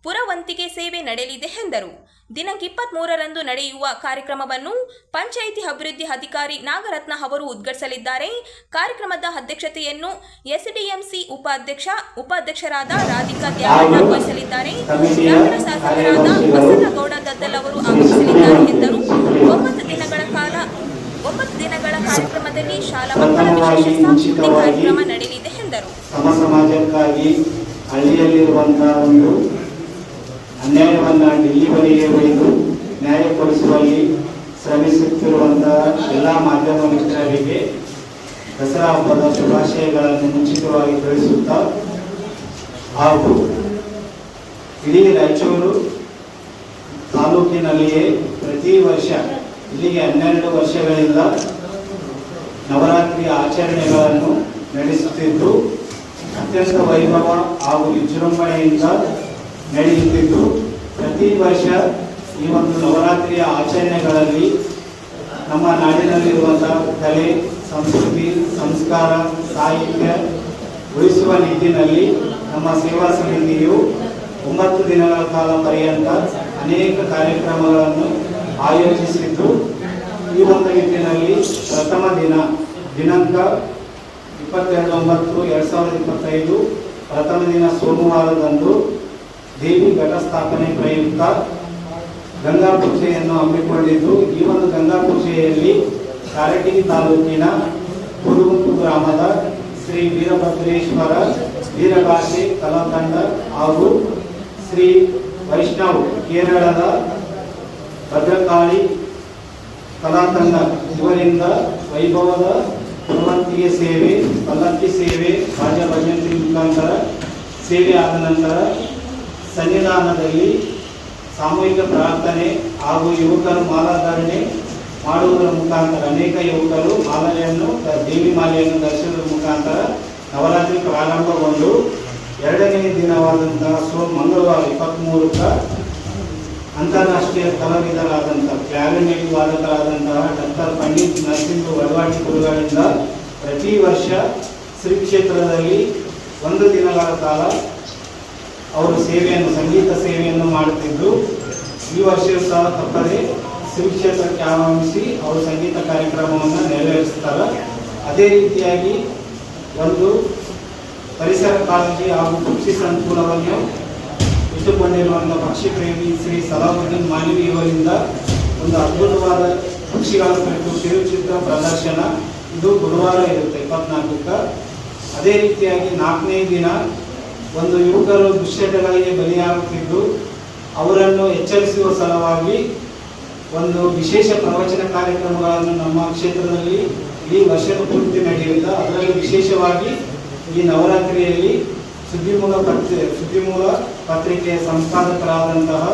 ಪುರವಂತಿಕೆ ಸೇವೆ ನಡೆಯಲಿದೆ ಎಂದರು. ದಿನಾಂಕ 23ರಂದು ನಡೆಯುವ ಕಾರ್ಯಕ್ರಮವನ್ನು ಪಂಚಾಯಿತಿ ಅಭಿವೃದ್ಧಿ ಅಧಿಕಾರಿ ನಾಗರತ್ನ ಅವರು ಉದ್ಘಾಟಿಸಲಿದ್ದಾರೆ. ಕಾರ್ಯಕ್ರಮದ ಅಧ್ಯಕ್ಷತೆಯನ್ನು SDMC ಉಪಾಧ್ಯಕ್ಷರಾದ ರಾಧಿಕಾ ದ್ಯಾವಣ್ಣ ವಹಿಸಲಿದ್ದಾರೆ. ಗ್ರಾಮೀಣ ಶಾಸಕರಾದ ಬಸನಗೌಡ ದದ್ದಲ್ ಅವರು ಆಗಮಿಸಲಿದ್ದಾರೆ ಎಂದರು. 9 ದಿನಗಳ ಕಾರ್ಯಕ್ರಮದಲ್ಲಿ ಶಾಲಾ ಮಕ್ಕಳ ವಿಶೇಷ ಸಾಂಸ್ಕೃತಿಕ ಕಾರ್ಯಕ್ರಮ ನಡೆಯಲಿದೆ ಎಂದರು. ಸಮ ಸಮಾಜಕ್ಕಾಗಿ ಹಳ್ಳಿಯಲ್ಲಿರುವಂತಹ ಒಂದು ಅನ್ಯಾಯವನ್ನು ಡಿಲ್ಲಿವರಿಗೆ ಒಯ್ದು ನ್ಯಾಯ ಕೊಡಿಸುವಲ್ಲಿ ಶ್ರಮಿಸುತ್ತಿರುವಂತಹ ಎಲ್ಲ ಮಾಧ್ಯಮ ಮಿತ್ರರಿಗೆ ದಸರಾ ಹಬ್ಬದ ಶುಭಾಶಯಗಳನ್ನು ಮುಂಚಿತವಾಗಿ ತಿಳಿಸುತ್ತಾ ಹಾಗೂ ಇಡೀ ರಾಯಚೂರು ತಾಲೂಕಿನಲ್ಲಿಯೇ ಪ್ರತಿ ವರ್ಷ ಇಲ್ಲಿಗೆ 12 ವರ್ಷಗಳಿಂದ ನವರಾತ್ರಿ ಆಚರಣೆಗಳನ್ನು ನಡೆಸುತ್ತಿದ್ದು ಅತ್ಯಂತ ವೈಭವ ಹಾಗೂ ವಿಜೃಂಭಣೆಯಿಂದ ನಡೆಯುತ್ತಿದ್ದು ಪ್ರತಿ ವರ್ಷ ಈ ಒಂದು ನವರಾತ್ರಿಯ ಆಚರಣೆಗಳಲ್ಲಿ ನಮ್ಮ ನಾಡಿನಲ್ಲಿರುವಂತಹ ಕಲೆ, ಸಂಸ್ಕೃತಿ, ಸಂಸ್ಕಾರ, ಸಾಹಿತ್ಯ ಉಳಿಸುವ ನಿಟ್ಟಿನಲ್ಲಿ ನಮ್ಮ ಸೇವಾ ಸಮಿತಿಯು 9 ದಿನಗಳ ಕಾಲ ಪರ್ಯಂತ ಅನೇಕ ಕಾರ್ಯಕ್ರಮಗಳನ್ನು ಆಯೋಜಿಸಿದ್ದು ಈ ಒಂದು ನಿಟ್ಟಿನಲ್ಲಿ ಪ್ರಥಮ ದಿನಾಂಕ 22/9/2025 ಪ್ರಥಮ ದಿನ ಸೋಮವಾರದಂದು ದೇವಿ ಘಟಸ್ಥಾಪನೆ ಪ್ರಯುಕ್ತ ಗಂಗಾ ಪೂಜೆಯನ್ನು ಹಮ್ಮಿಕೊಂಡಿದ್ದು ಈ ಒಂದು ಗಂಗಾ ಪೂಜೆಯಲ್ಲಿ ಕಾರಟಗಿ ತಾಲೂಕಿನ ಕುರುಗುಂಟು ಗ್ರಾಮದ ಶ್ರೀ ವೀರಭದ್ರೇಶ್ವರ ವೀರಗಾಸೆ ಕಲಾತಂಡ ಹಾಗೂ ಶ್ರೀ ವೈಷ್ಣವ್ ಕೇರಳದ ಭದ್ರಕಾಳಿ ಕಲಾತಂಡ ಇವರಿಂದ ವೈಭವದ ಪಲ್ಲಕ್ಕಿಯ ಸೇವೆ, ಪಲ್ಲಕ್ಕಿ ಸೇವೆ, ರಾಜ ಭಜಂತ್ರಿ ಮುಖಾಂತರ ಸೇವೆ ಆದ ನಂತರ ಸನ್ನಿಧಾನದಲ್ಲಿ ಸಾಮೂಹಿಕ ಪ್ರಾರ್ಥನೆ ಹಾಗೂ ಯುವಕರು ಮಾಲಾಧಾರಣೆ ಮಾಡುವುದರ ಮುಖಾಂತರ ಅನೇಕ ಯುವಕರು ದೇವಿ ಮಾಲೆಯನ್ನು ಧರಿಸುವುದರ ಮುಖಾಂತರ ನವರಾತ್ರಿ ಪ್ರಾರಂಭಗೊಂಡು 2ನೇ ದಿನವಾದಂತಹ ಮಂಗಳವಾರ 23ಕ್ಕೆ ಅಂತಾರಾಷ್ಟ್ರೀಯ ಕಲಾವಿದರಾದಂತಹ ಕ್ಲಾರಿನೆಟ್ ವಾದಕರಾದಂತಹ ಡಾಕ್ಟರ್ ಪಂಡಿತ್ ನರಸಿಂಹ ವಡವಾಟಿ ಗುರುಗಳಿಂದ ಪ್ರತಿ ವರ್ಷ ಶ್ರೀ ಕ್ಷೇತ್ರದಲ್ಲಿ 1 ದಿನಗಳ ಕಾಲ ಅವರು ಸಂಗೀತ ಸೇವೆಯನ್ನು ಮಾಡುತ್ತಿದ್ದು ಈ ವರ್ಷ ಸಹ ತಪ್ಪದೆ ಶ್ರೀ ಕ್ಷೇತ್ರಕ್ಕೆ ಆಗಮಿಸಿ ಅವರು ಸಂಗೀತ ಕಾರ್ಯಕ್ರಮವನ್ನು ನೆರವೇರಿಸುತ್ತಾರೆ. ಅದೇ ರೀತಿಯಾಗಿ ಒಂದು ಪರಿಸರ ಕಾಳಜಿ ಹಾಗೂ ಪಕ್ಷಿ ಸಂಕುಲವನ್ನು ಇಟ್ಟುಕೊಂಡಿರುವಂತಹ ಪಕ್ಷಿ ಪ್ರೇಮಿ ಶ್ರೀ ಸಲಾವುದ್ದೀನ್ ಮಾನವಿ ಇವರಿಂದ ಒಂದು ಅದ್ಭುತವಾದ ಪಕ್ಷಿಗಳ ಕುರಿತು ಕಿರುಚಿತ್ರ ಪ್ರದರ್ಶನ ಇದು ಗುರುವಾರ ಇರುತ್ತೆ 24ಕ್ಕೆ. ಅದೇ ರೀತಿಯಾಗಿ 4ನೇ ದಿನ ಒಂದು ಯುವಕರು ದುಶ್ಚಟಗಳಿಗೆ ಬಲಿಯಾಗುತ್ತಿದ್ದು ಅವರನ್ನು ಎಚ್ಚರಿಸುವ ಸಲುವಾಗಿ ಒಂದು ವಿಶೇಷ ಪ್ರವಚನ ಕಾರ್ಯಕ್ರಮಗಳನ್ನು ನಮ್ಮ ಕ್ಷೇತ್ರದಲ್ಲಿ ಈ ವರ್ಷದ ಪೂರ್ತಿ ನಡೆಯುತ್ತೆ. ಅದರಲ್ಲಿ ವಿಶೇಷವಾಗಿ ಈ ನವರಾತ್ರಿಯಲ್ಲಿ ಸುದ್ದಿಮೂಲ ಪತ್ರಿಕೆಯ ಸಂಪಾದಕರಾದಂತಹ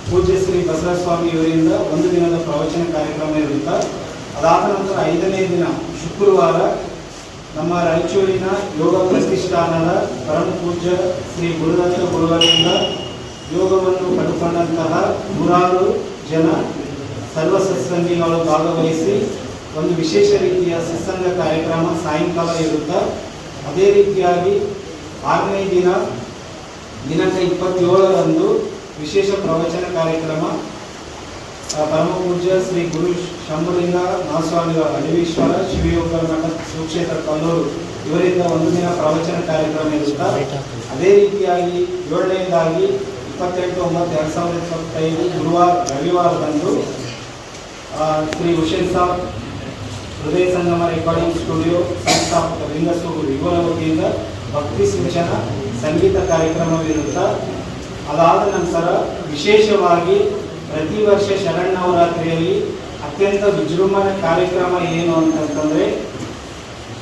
ಪೂಜ್ಯ ಶ್ರೀ ಬಸವಸ್ವಾಮಿ ಇವರಿಂದ 1 ದಿನದ ಪ್ರವಚನ ಕಾರ್ಯಕ್ರಮ ಇರುತ್ತೆ. ಅದಾದ ನಂತರ 5ನೇ ದಿನ ಶುಕ್ರವಾರ ನಮ್ಮ ರಾಯಚೂರಿನ ಯೋಗ ಪ್ರತಿಷ್ಠಾನದ ಪರಮ ಪೂಜ್ಯ ಶ್ರೀ ಗುರುದತ್ತ ಗುರುಗಳಿಂದ ಯೋಗವನ್ನು ಪಡೆದುಕೊಂಡಂತಹ 100 ಜನ ಸರ್ವ ಸತ್ಸಂಗಿಗಳು ಭಾಗವಹಿಸಿ ಒಂದು ವಿಶೇಷ ರೀತಿಯ ಸತ್ಸಂಗ ಕಾರ್ಯಕ್ರಮ ಸಾಯಂಕಾಲ ಇರುತ್ತೆ. ಅದೇ ರೀತಿಯಾಗಿ 6ನೇ ದಿನಾಂಕ 27ರಂದು ವಿಶೇಷ ಪ್ರವಚನ ಕಾರ್ಯಕ್ರಮ ಪರಮ ಪೂಜ್ಯ ಶ್ರೀ ಗುರು ಶಂಭುಲಿಂಗ ಮಹಾಸ್ವಾಮಿಗಳ ಅಡವೀಶ್ವರ ಶಿವಯೋಗ ಮಠ ಸುಕ್ಷೇತ್ರ ಕಲ್ಲೂರು ಇವರಿಂದ 1 ದಿನ ಪ್ರವಚನ ಕಾರ್ಯಕ್ರಮ ಇರುತ್ತೆ. ಅದೇ ರೀತಿಯಾಗಿ 7ನೇದಾಗಿ 28/9/2025 ರವಿವಾರದಂದು ಶ್ರೀ ಹುಸೇನ್ ಸಾಬ್ ಹೃದಯ ಸಂಗಮ ರೆಕಾರ್ಡಿಂಗ್ ಸ್ಟುಡಿಯೋ ಸಂಸ್ಥಾಪಕ ಲಿಂಗಸೂರು ಇವರ ವತಿಯಿಂದ ಭಕ್ತಿ ಸಿಂಚನ ಸಂಗೀತ ಕಾರ್ಯಕ್ರಮವಿರುತ್ತೆ. ಅದಾದ ನಂತರ ವಿಶೇಷವಾಗಿ ಪ್ರತಿ ವರ್ಷ ಶರನ್ನವರಾತ್ರಿಯಲ್ಲಿ ಅತ್ಯಂತ ವಿಜೃಂಭಣೆ ಕಾರ್ಯಕ್ರಮ ಏನು ಅಂತಂತಂದರೆ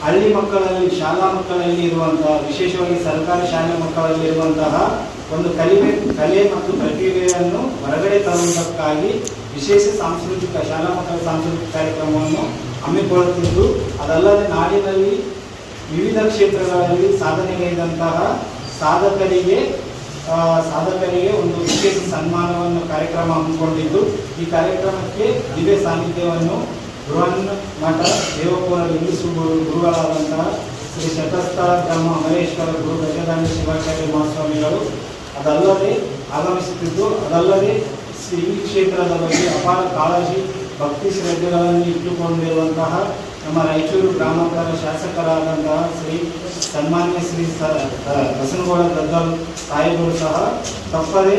ಹಳ್ಳಿ ಮಕ್ಕಳಲ್ಲಿ, ಶಾಲಾ ಮಕ್ಕಳಲ್ಲಿ ಇರುವಂತಹ, ವಿಶೇಷವಾಗಿ ಸರ್ಕಾರಿ ಶಾಲೆ ಮಕ್ಕಳಲ್ಲಿ ಇರುವಂತಹ ಒಂದು ಕಲೆ ಮತ್ತು ಪ್ರತಿಭೆಯನ್ನು ಹೊರಗಡೆ ತರುವುದಕ್ಕಾಗಿ ವಿಶೇಷ ಶಾಲಾ ಮಕ್ಕಳ ಸಾಂಸ್ಕೃತಿಕ ಕಾರ್ಯಕ್ರಮವನ್ನು ಹಮ್ಮಿಕೊಳ್ಳುತ್ತಿದ್ದು, ಅದಲ್ಲದೆ ನಾಡಿನಲ್ಲಿ ವಿವಿಧ ಕ್ಷೇತ್ರಗಳಲ್ಲಿ ಸಾಧನೆಗೈದಂತಹ ಸಾಧಕರಿಗೆ ಒಂದು ವಿಶೇಷ ಸನ್ಮಾನವನ್ನು ಕಾರ್ಯಕ್ರಮ ಹಮ್ಮಿಕೊಂಡಿದ್ದು, ಈ ಕಾರ್ಯಕ್ರಮಕ್ಕೆ ದಿವ್ಯ ಸಾನ್ನಿಧ್ಯವನ್ನು ಬೃಹನ್ ಮಠ ದೇವಪುರ ಗುರುಗಳಾದಂತಹ ಶ್ರೀ ಶತಸ್ಥಳ ಬ್ರಹ್ಮ ಅಮರೇಶ್ವರ ಗುರು ಗಜದಾನ ಶಿವಾಚಾರ್ಯ ಮಹಾಸ್ವಾಮಿಗಳು ಅದಲ್ಲದೆ ಆಗಮಿಸುತ್ತಿದ್ದು, ಅದಲ್ಲದೆ ಶ್ರೀ ಕ್ಷೇತ್ರದ ಬಗ್ಗೆ ಅಪಾರ ಕಾಳಜಿ, ಭಕ್ತಿ ಶ್ರದ್ಧೆಗಳನ್ನು ಇಟ್ಟುಕೊಂಡಿರುವಂತಹ ನಮ್ಮ ರಾಯಚೂರು ಗ್ರಾಮಾಂತರ ಶಾಸಕರಾದಂತಹ ಸನ್ಮಾನ್ಯ ಶ್ರೀ ಬಸನಗೌಡ ಗದ್ದಲ್ ಸಾಹೇಬರು ಸಹ ತಪ್ಪದೇ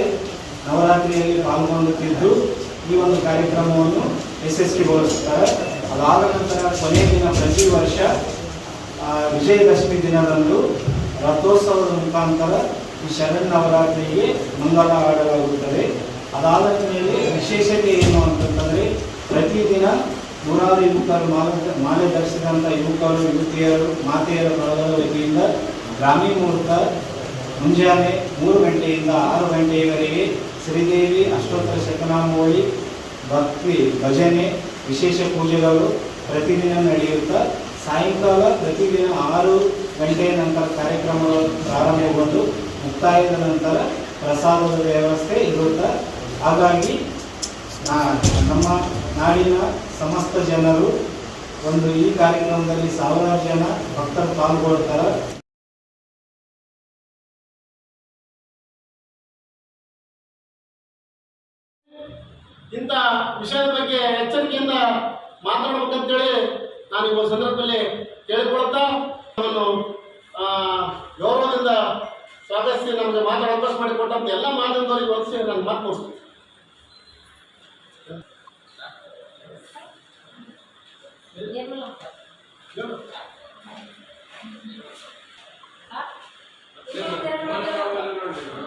ನವರಾತ್ರಿಯಲ್ಲಿ ಪಾಲ್ಗೊಳ್ಳುತ್ತಿದ್ದು ಈ ಒಂದು ಕಾರ್ಯಕ್ರಮವನ್ನು ಯಶಸ್ವಿಗೊಳಿಸುತ್ತಾರೆ. ಅದಾದ ನಂತರ ಕೊನೆಯ ದಿನ ಪ್ರತಿ ವರ್ಷ ವಿಜಯದಶಮಿ ದಿನದಂದು ರಥೋತ್ಸವದ ಮುಖಾಂತರ ಈ ಶರನ್ನವರಾತ್ರಿಗೆ ಮಂಗಲ ಆಡಲಾಗುತ್ತದೆ. ಅದಾದ ಮೇಲೆ ವಿಶೇಷತೆ ಏನು ಅಂತಂದರೆ ಪ್ರತಿದಿನ 100 ಯುವಕರು ಮಾಲೆ ಧರಿಸಿದಂಥ ಯುವಕರು, ಯುವತಿಯರು, ಮಾತೆಯರ ಬಳಗದ ವತಿಯಿಂದ ಗ್ರಾಮೀಣ ಮುಹೂರ್ತ ಮುಂಜಾನೆ 3 ಗಂಟೆಯಿಂದ 6 ಗಂಟೆಯವರೆಗೆ ಶ್ರೀದೇವಿ ಅಷ್ಟೋತ್ತರ ಶತನಾಮಾವಳಿ, ಭಕ್ತಿ, ಭಜನೆ, ವಿಶೇಷ ಪೂಜೆಗಳು ಪ್ರತಿದಿನ ನಡೆಯುತ್ತಾ ಸಾಯಂಕಾಲ ಪ್ರತಿದಿನ 6 ಗಂಟೆಯ ನಂತರ ಕಾರ್ಯಕ್ರಮಗಳು ಪ್ರಾರಂಭಗೊಂಡು ಮುಕ್ತಾಯದ ನಂತರ ಪ್ರಸಾದದ ವ್ಯವಸ್ಥೆ ಇರುತ್ತೆ. ಹಾಗಾಗಿ ನಮ್ಮ ನಾಡಿನ ಸಮಸ್ತ ಜನರು ಈ ಕಾರ್ಯಕ್ರಮದಲ್ಲಿ ಸಾವಿರಾರು ಜನ ಭಕ್ತರು ಪಾಲ್ಗೊಳ್ತಾರೆ. ಇಂಥ ವಿಷಯದ ಬಗ್ಗೆ ಎಚ್ಚರಿಕೆಯಿಂದ ಮಾತನಾಡಬೇಕಂತೇಳಿ ನಾನು ಈ ಸಂದರ್ಭದಲ್ಲಿ ಕೇಳಿಕೊಳ್ಳುತ್ತಾ ನಾನು ಗೌರವದಿಂದ ಸ್ವಾಗತಿಸಿ ನಮಗೆ ಮಾತಾಡೋ ಅವಕಾಶ ಮಾಡಿಕೊಟ್ಟಂತ ಎಲ್ಲ ಮಾಧ್ಯಮದವರಿಗೆ ಹೊಲಿಸಿ ನಾನು ಮಾತು ಮುಗಿಸ್ತೀನಿ.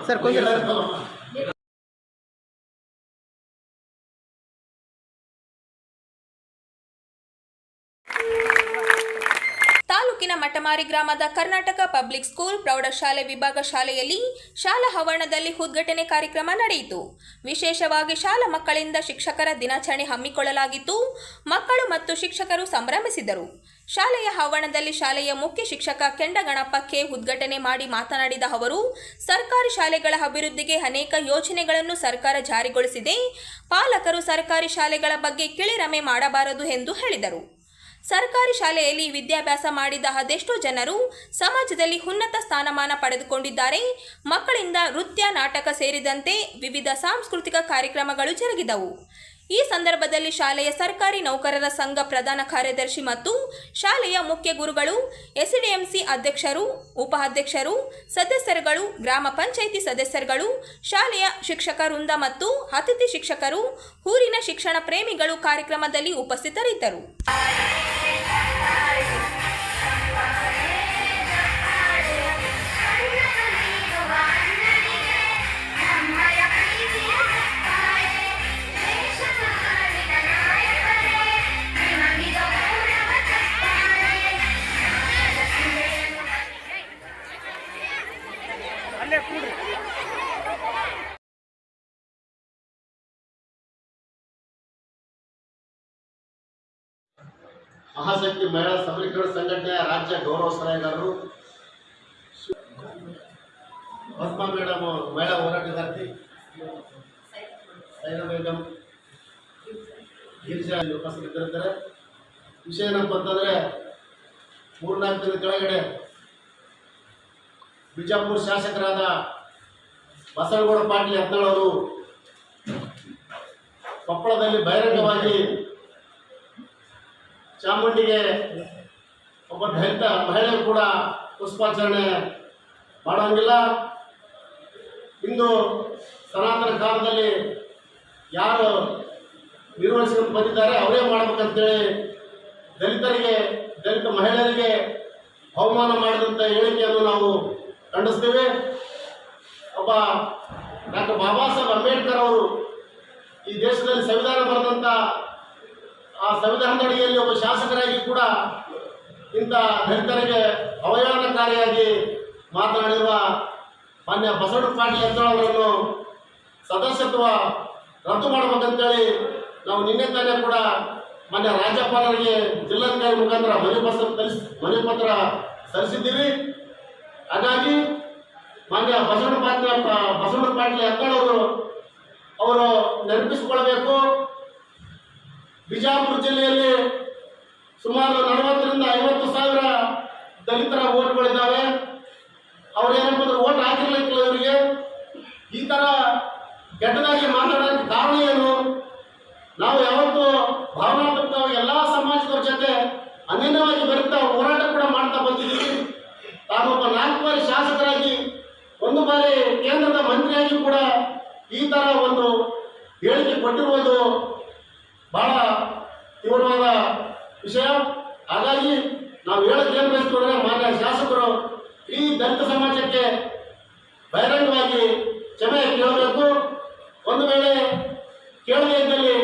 ಸರ್ ತಾಲೂಕಿನ ಮಠಮಾರಿ ಗ್ರಾಮದ ಕರ್ನಾಟಕ ಪಬ್ಲಿಕ್ ಸ್ಕೂಲ್ ಪ್ರೌಢಶಾಲೆ ವಿಭಾಗ ಶಾಲೆಯಲ್ಲಿ ಶಾಲಾ ಆವರಣದಲ್ಲಿ ಉದ್ಘಾಟನೆ ಕಾರ್ಯಕ್ರಮ ನಡೆಯಿತು. ವಿಶೇಷವಾಗಿ ಶಾಲಾ ಮಕ್ಕಳಿಂದ ಶಿಕ್ಷಕರ ದಿನಾಚರಣೆ ಹಮ್ಮಿಕೊಳ್ಳಲಾಗಿತ್ತು. ಮಕ್ಕಳು ಮತ್ತು ಶಿಕ್ಷಕರು ಸಂಭ್ರಮಿಸಿದರು. ಶಾಲೆಯ ಆವರಣದಲ್ಲಿ ಶಾಲೆಯ ಮುಖ್ಯ ಶಿಕ್ಷಕ ಕೆಂಡಗಣಪ್ಪ ಕೆ ಉದ್ಘಾಟನೆ ಮಾಡಿ ಮಾತನಾಡಿದ ಅವರು, ಸರ್ಕಾರಿ ಶಾಲೆಗಳ ಅಭಿವೃದ್ಧಿಗೆ ಅನೇಕ ಯೋಜನೆಗಳನ್ನು ಸರ್ಕಾರ ಜಾರಿಗೊಳಿಸಿದೆ. ಪಾಲಕರು ಸರ್ಕಾರಿ ಶಾಲೆಗಳ ಬಗ್ಗೆ ಕಿಳಿರಮೆ ಮಾಡಬಾರದು ಎಂದು ಹೇಳಿದರು. ಸರ್ಕಾರಿ ಶಾಲೆಯಲ್ಲಿ ವಿದ್ಯಾಭ್ಯಾಸ ಮಾಡಿದ ಅದೆಷ್ಟೋ ಜನರು ಸಮಾಜದಲ್ಲಿ ಉನ್ನತ ಸ್ಥಾನಮಾನ ಪಡೆದುಕೊಂಡಿದ್ದಾರೆ. ಮಕ್ಕಳಿಂದ ನೃತ್ಯ, ನಾಟಕ ಸೇರಿದಂತೆ ವಿವಿಧ ಸಾಂಸ್ಕೃತಿಕ ಕಾರ್ಯಕ್ರಮಗಳು ಜರುಗಿದವು. ಈ ಸಂದರ್ಭದಲ್ಲಿ ಶಾಲೆಯ ಸರ್ಕಾರಿ ನೌಕರರ ಸಂಘ ಪ್ರಧಾನ ಕಾರ್ಯದರ್ಶಿ ಮತ್ತು ಶಾಲೆಯ ಮುಖ್ಯ ಗುರುಗಳು, ಎಸ್ಡಿಎಂಸಿ ಅಧ್ಯಕ್ಷರು, ಉಪಾಧ್ಯಕ್ಷರು, ಸದಸ್ಯರುಗಳು, ಗ್ರಾಮ ಪಂಚಾಯಿತಿ ಸದಸ್ಯರುಗಳು, ಶಾಲೆಯ ಶಿಕ್ಷಕ ವೃಂದ ಮತ್ತು ಅತಿಥಿ ಶಿಕ್ಷಕರು, ಊರಿನ ಶಿಕ್ಷಣ ಪ್ರೇಮಿಗಳು ಕಾರ್ಯಕ್ರಮದಲ್ಲಿ ಉಪಸ್ಥಿತರಿದ್ದರು. ಮಹಾಶಕ್ತಿ ಮಹಿಳಾ ಸಬಲೀಕರಣ ಸಂಘಟನೆಯ ರಾಜ್ಯ ಗೌರವ ಸಲಹೆಗಾರರು, ಪದ್ಮಾ ಮೇಡಮ್ ಮಹಿಳಾ ಹೋರಾಟಗಾರ್ತಿ, ಸೈನಾ ಬೇಗಂ, ಗಿರಿಜಾ ಉಪಸ್ಥಿತರಿದ್ದಾರೆ. ವಿಷಯ ಏನಪ್ಪ ಅಂತಂದರೆ, 3-4 ದಿನದ ಕೆಳಗಡೆ ಬಿಜಾಪುರ ಶಾಸಕರಾದ ಬಸವನಗೌಡ ಪಾಟೀಲ್ ಯತ್ನಾಳ್ ಅವರು ಕೊಪ್ಪಳದಲ್ಲಿ ಬಹಿರಂಗವಾಗಿ ಚಾಮುಂಡಿಗೆ ಒಬ್ಬ ದಲಿತ ಮಹಿಳೆ ಕೂಡ ಪುಷ್ಪಾಚರಣೆ ಮಾಡೋಂಗಿಲ್ಲ, ಇಂದು ಸನಾತನ ಕಾಲದಲ್ಲಿ ಯಾರು ನಿರ್ವಹಿಸಿಕೊಂಡು ಬಂದಿದ್ದಾರೆ ಅವರೇ ಮಾಡಬೇಕಂತೇಳಿ ದಲಿತರಿಗೆ, ದಲಿತ ಮಹಿಳೆಯರಿಗೆ ಅವಮಾನ ಮಾಡಿದಂಥ ಹೇಳಿಕೆಯನ್ನು ನಾವು ಖಂಡಿಸ್ತೀವಿ. ಒಬ್ಬ ಡಾಕ್ಟರ್ ಬಾಬಾ ಸಾಹೇಬ್ ಅಂಬೇಡ್ಕರ್ ಅವರು ಈ ದೇಶದಲ್ಲಿ ಸಂವಿಧಾನ ಬರೆದಂಥ ಆ ಸಂವಿಧಾನದ ಅಡಿಯಲ್ಲಿ ಒಬ್ಬ ಶಾಸಕರಾಗಿ ಕೂಡ ಇಂಥ ದಲಿತರಿಗೆ ಅವಹೇಳನಕಾರಿಯಾಗಿ ಮಾತನಾಡಿರುವ ಮಾನ್ಯ ಬಸವಣ್ಣ ಪಾಟೀಲ್ ಯತ್ನಾಳ್ ಅವರನ್ನು ಸದಸ್ಯತ್ವ ರದ್ದು ಮಾಡಬೇಕಂತೇಳಿ ನಾವು ನಿನ್ನೆ ತಾನೇ ಕೂಡ ಮಾನ್ಯ ರಾಜ್ಯಪಾಲರಿಗೆ ಜಿಲ್ಲಾಧಿಕಾರಿ ಮುಖಾಂತರ ಮನವಿ ಪತ್ರ ಸಲ್ಲಿಸಿದ್ದೀವಿ. ಹಾಗಾಗಿ ಮಾನ್ಯ ಬಸವಣ್ಣ ಪಾಟೀಲ್ ಯತ್ನಾಳ್ ಅವರು ನೆನಪಿಸಿಕೊಳ್ಬೇಕು. ಬಿಜಾಪುರ ಜಿಲ್ಲೆಯಲ್ಲಿ ಸುಮಾರು 40,000 ರಿಂದ 50,000 ದಲಿತರ ಓಟ್ಗಳಿದ್ದಾವೆ. ಅವ್ರೇನಪ್ಪ ಅಂದ್ರೆ ಓಟ್ ಹಾಕಿರ್ಲಿಕ್ಕಿಲ್ಲ ಇವರಿಗೆ. ಈ ಥರ ಕೆಟ್ಟದಾಗಿ ಮಾತಾಡೋಕ್ಕೆ ಕಾರಣ ಏನು? ನಾವು ಯಾವತ್ತೂ ಭಾವನಾತ್ಮಕವಾಗಿ ಎಲ್ಲ ಸಮಾಜದವ್ರ ಜೊತೆ ಅನ್ಯನ್ಯವಾಗಿ ಬರುತ್ತಾ ಹೋರಾಟ ಕೂಡ ಮಾಡ್ತಾ ಬಂದಿದ್ದೀವಿ. ತಾನೊಬ್ಬ 4 ಬಾರಿ ಶಾಸಕರಾಗಿ, 1 ಬಾರಿ ಕೇಂದ್ರದ ಮಂತ್ರಿಯಾಗಿ ಕೂಡ ಈ ಥರ ಒಂದು ಹೇಳಿಕೆ ಕೊಟ್ಟಿರುವುದು ಬಹಳ ತೀವ್ರವಾದ ವಿಷಯ. ಹಾಗಾಗಿ ನಾವು ಹೇಳಕ್ಕೆ ಏನು ಬಯಸ್ಕೊಂಡ್ರೆ, ಮಾನ್ಯ ಶಾಸಕರು ಈ ದಲಿತ ಸಮಾಜಕ್ಕೆ ಬಹಿರಂಗವಾಗಿ ಕ್ಷಮೆ ಕೇಳಬೇಕು. ಒಂದು ವೇಳೆ ಕೇಳದೇ ಇದ್ದಲ್ಲಿ